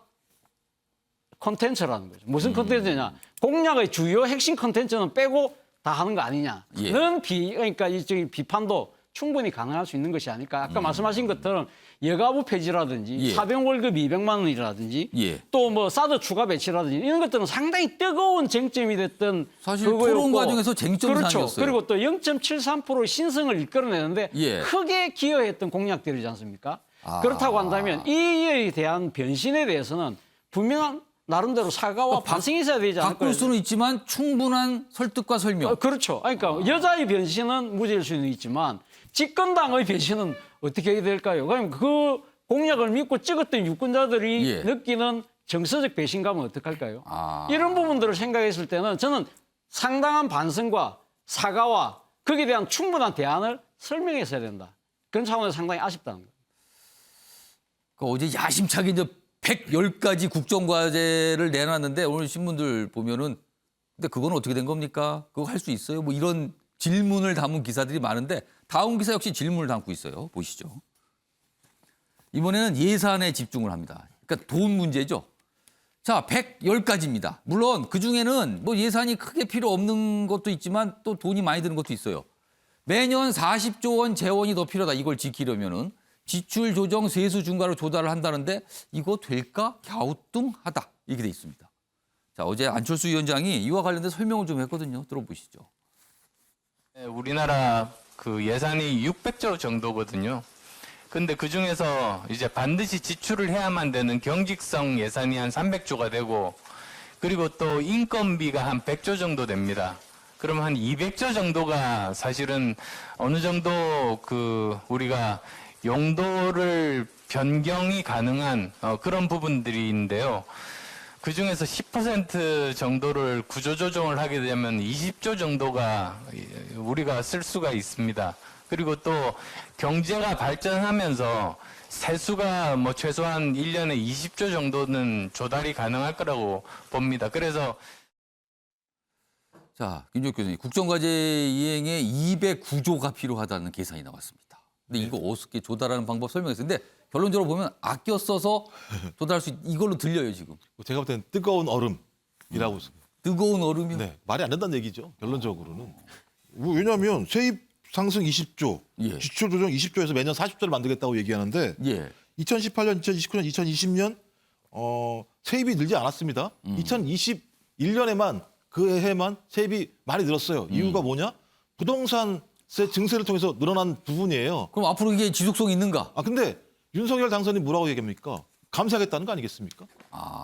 콘텐츠라는 거죠. 무슨 콘텐츠냐? 공약의 주요 핵심 콘텐츠는 빼고 다 하는 거 아니냐. 예. 그러니까 이쪽 비판도 충분히 가능할 수 있는 것이 아닐까. 아까 말씀하신 것처럼 여가부 폐지라든지 예. 사병 월급 200만 원이라든지 예. 또 뭐 사드 추가 배치라든지 이런 것들은 상당히 뜨거운 쟁점이 됐던 사실 그거였고, 토론 과정에서 쟁점 그렇죠. 사항이었어요. 그리고 또 0.73%의 신성을 이끌어내는데 예. 크게 기여했던 공약들이지 않습니까? 아. 그렇다고 한다면 이에 대한 변신에 대해서는 분명한 나름대로 사과와 반성이 있어야 되지 않을까요? 바꿀 수는 있지만 충분한 설득과 설명. 그렇죠. 그러니까 여자의 변신은 무죄일 수는 있지만 집권당의 변신은 어떻게 해야 될까요? 그럼 그 공약을 믿고 찍었던 유권자들이 예. 느끼는 정서적 배신감은 어떡할까요? 아. 이런 부분들을 생각했을 때는 저는 상당한 반성과 사과와 거기에 대한 충분한 대안을 설명했어야 된다. 그런 차원에서 상당히 아쉽다는 거예요. 어제 야심차게 이제 110가지 국정과제를 내놨는데 오늘 신문들 보면은 근데 그건 어떻게 된 겁니까? 그거 할 수 있어요? 뭐 이런 질문을 담은 기사들이 많은데 다음 기사 역시 질문을 담고 있어요. 보시죠. 이번에는 예산에 집중을 합니다. 그러니까 돈 문제죠. 자, 110가지입니다. 물론 그중에는 뭐 예산이 크게 필요 없는 것도 있지만 또 돈이 많이 드는 것도 있어요. 매년 40조 원 재원이 더 필요하다. 이걸 지키려면은 지출 조정 세수 증가로 조달을 한다는데 이거 될까? 갸우뚱하다. 이렇게 돼 있습니다. 자, 어제 안철수 위원장이 이와 관련된 설명을 좀 했거든요. 들어보시죠. 우리나라 그 예산이 600조 정도거든요. 근데 그 중에서 이제 반드시 지출을 해야만 되는 경직성 예산이 한 300조가 되고 그리고 또 인건비가 한 100조 정도 됩니다. 그럼 한 200조 정도가 사실은 어느 정도 그 우리가 용도를 변경이 가능한 그런 부분들인데요. 그 중에서 10% 정도를 구조조정을 하게 되면 20조 정도가 우리가 쓸 수가 있습니다. 그리고 또 경제가 발전하면서 세수가 뭐 최소한 1년에 20조 정도는 조달이 가능할 거라고 봅니다. 그래서 자, 김종욱 교수님, 국정과제 이행에 209조가 필요하다는 계산이 나왔습니다. 근데 이거 어떻게 조달하는 방법 설명했어요. 근데 결론적으로 보면 아껴 써서 조달할 수 이걸로 들려요, 지금. 제가 볼 때는 뜨거운 얼음이라고. 뜨거운 얼음이요? 네, 말이 안 된다는 얘기죠. 결론적으로는. 왜냐하면 세입 상승 20조, 예. 지출 조정 20조에서 매년 40조를 만들겠다고 얘기하는데 예. 2018년, 2019년, 2020년 세입이 늘지 않았습니다. 2021년에만 그 해만 세입이 많이 늘었어요. 이유가 뭐냐? 부동산세 증세를 통해서 늘어난 부분이에요. 그럼 앞으로 이게 지속성이 있는가? 근데 윤석열 당선인 뭐라고 얘기합니까? 감사하겠다는 거 아니겠습니까?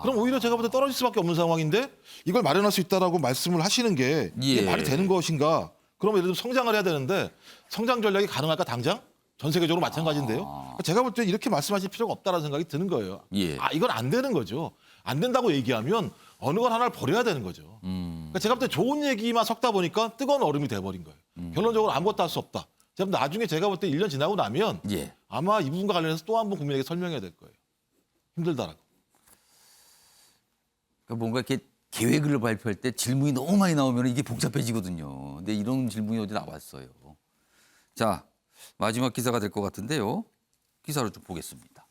그럼 오히려 제가 볼 때 떨어질 수밖에 없는 상황인데 이걸 마련할 수 있다라고 말씀을 하시는 게 이게 예. 말이 되는 것인가? 그러면 예를 들어 성장을 해야 되는데 성장 전략이 가능할까 당장? 전 세계적으로 마찬가지인데요. 제가 볼 때 이렇게 말씀하실 필요가 없다는 생각이 드는 거예요. 예. 이건 안 되는 거죠. 안 된다고 얘기하면 어느 걸 하나를 버려야 되는 거죠. 그러니까 제가 볼 때 좋은 얘기만 섞다 보니까 뜨거운 얼음이 돼버린 거예요. 결론적으로 아무것도 할 수 없다. 나중에 제가 볼 때 1년 지나고 나면 예. 아마 이 부분과 관련해서 또 한 번 국민에게 설명해야 될 거예요. 힘들다라고. 그러니까 뭔가 이렇게 계획을 발표할 때 질문이 너무 많이 나오면 이게 복잡해지거든요. 근데 이런 질문이 어디 나왔어요. 자, 마지막 기사가 될 것 같은데요. 기사를 좀 보겠습니다.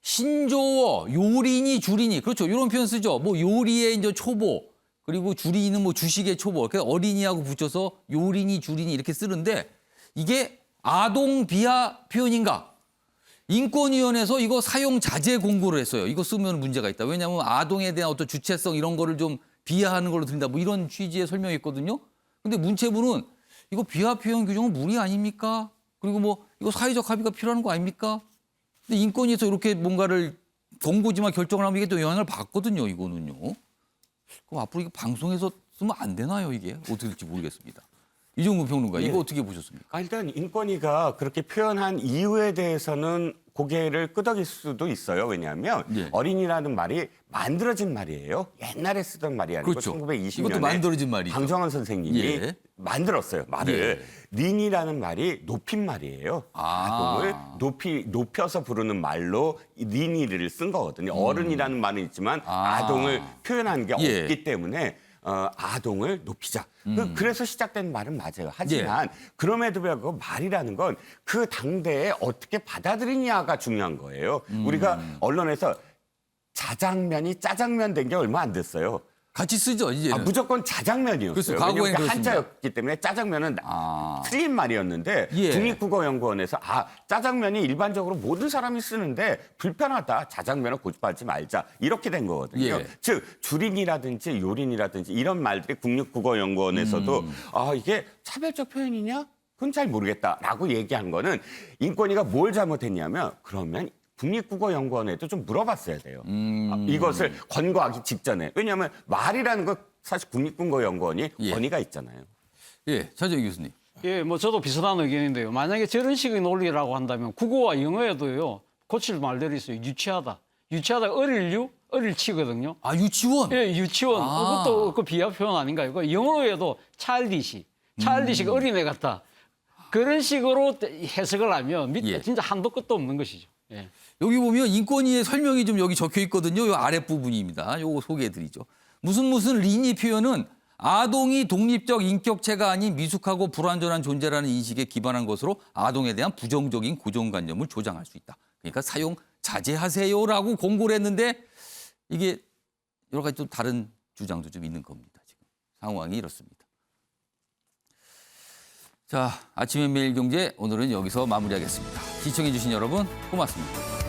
신조어, 요리니, 줄이니. 그렇죠. 이런 표현 쓰죠. 뭐 요리의 이제 초보, 그리고 줄이는 뭐 주식의 초보. 그래서 어린이하고 붙여서 요리니, 줄이니 이렇게 쓰는데 이게 아동 비하 표현인가? 인권위원회에서 이거 사용 자제 공고를 했어요. 이거 쓰면 문제가 있다. 왜냐하면 아동에 대한 어떤 주체성 이런 거를 좀 비하하는 걸로 들린다. 뭐 이런 취지의 설명했거든요. 근데 문체부는 이거 비하 표현 규정은 무리 아닙니까? 그리고 뭐 이거 사회적 합의가 필요한 거 아닙니까? 근데 인권위에서 이렇게 뭔가를 경고지만 결정을 하면 이게 또 영향을 받거든요. 이거는요. 그럼 앞으로 이거 방송에서 쓰면 안 되나요? 이게 어떻게 될지 모르겠습니다. 이종근 평론가, 이거 어떻게 보셨습니까? 일단 인권위가 그렇게 표현한 이유에 대해서는 고개를 끄덕일 수도 있어요. 왜냐하면 어린이라는 말이 만들어진 말이에요. 옛날에 쓰던 말이 아니고 그렇죠. 1920년에 이것도 만들어진 말이죠. 방정환 선생님이 만들었어요. 말을. 린이라는 말이 높인 말이에요. 아동을 높여서 부르는 말로 린이를 쓴 거거든요. 어른이라는 말은 있지만 아동을 표현한 게 없기 때문에 아동을 높이자. 그래서 시작된 말은 맞아요. 하지만 그럼에도 불구하고 말이라는 건 그 당대에 어떻게 받아들이냐가 중요한 거예요. 우리가 언론에서 자장면이 짜장면 된 게 얼마 안 됐어요. 같이 쓰죠, 이제는. 무조건 자장면이었어요. 그렇죠. 과거에는 왜냐면 그렇습니다. 한자였기 때문에 짜장면은 틀린 말이었는데 예. 국립국어연구원에서 짜장면이 일반적으로 모든 사람이 쓰는데 불편하다. 자장면을 고집하지 말자. 이렇게 된 거거든요. 예. 즉 줄임이라든지 요린이라든지 이런 말들이 국립국어연구원에서도 이게 차별적 표현이냐? 그건 잘 모르겠다라고 얘기한 거는 인권위가 뭘 잘못했냐면 그러면 국립국어연구원에도 좀 물어봤어야 돼요. 이것을 권고하기 직전에. 왜냐하면 말이라는 건 사실 국립국어연구원이 권위가 있잖아요. 예, 차정희 교수님. 예, 뭐 저도 비슷한 의견인데요. 만약에 저런 식의 논리라고 한다면 국어와 영어에도요. 고칠 말들이 있어요. 유치하다. 유치하다 어릴 유, 어릴 치거든요. 아, 유치원? 예, 유치원. 그것도 그 비하 표현 아닌가요? 그 영어로 해도 차일디시. 차일디시가 어린애 같다. 그런 식으로 해석을 하면 진짜 한도 끝도 없는 것이죠. 예. 여기 보면 인권위의 설명이 좀 여기 적혀 있거든요. 요 아랫부분입니다. 요거 소개해드리죠. 무슨 린이 표현은 아동이 독립적 인격체가 아닌 미숙하고 불완전한 존재라는 인식에 기반한 것으로 아동에 대한 부정적인 고정관념을 조장할 수 있다. 그러니까 사용 자제하세요라고 공고를 했는데 이게 여러 가지 또 다른 주장도 좀 있는 겁니다. 지금 상황이 이렇습니다. 자, 아침의 매일경제 오늘은 여기서 마무리하겠습니다. 시청해주신 여러분 고맙습니다.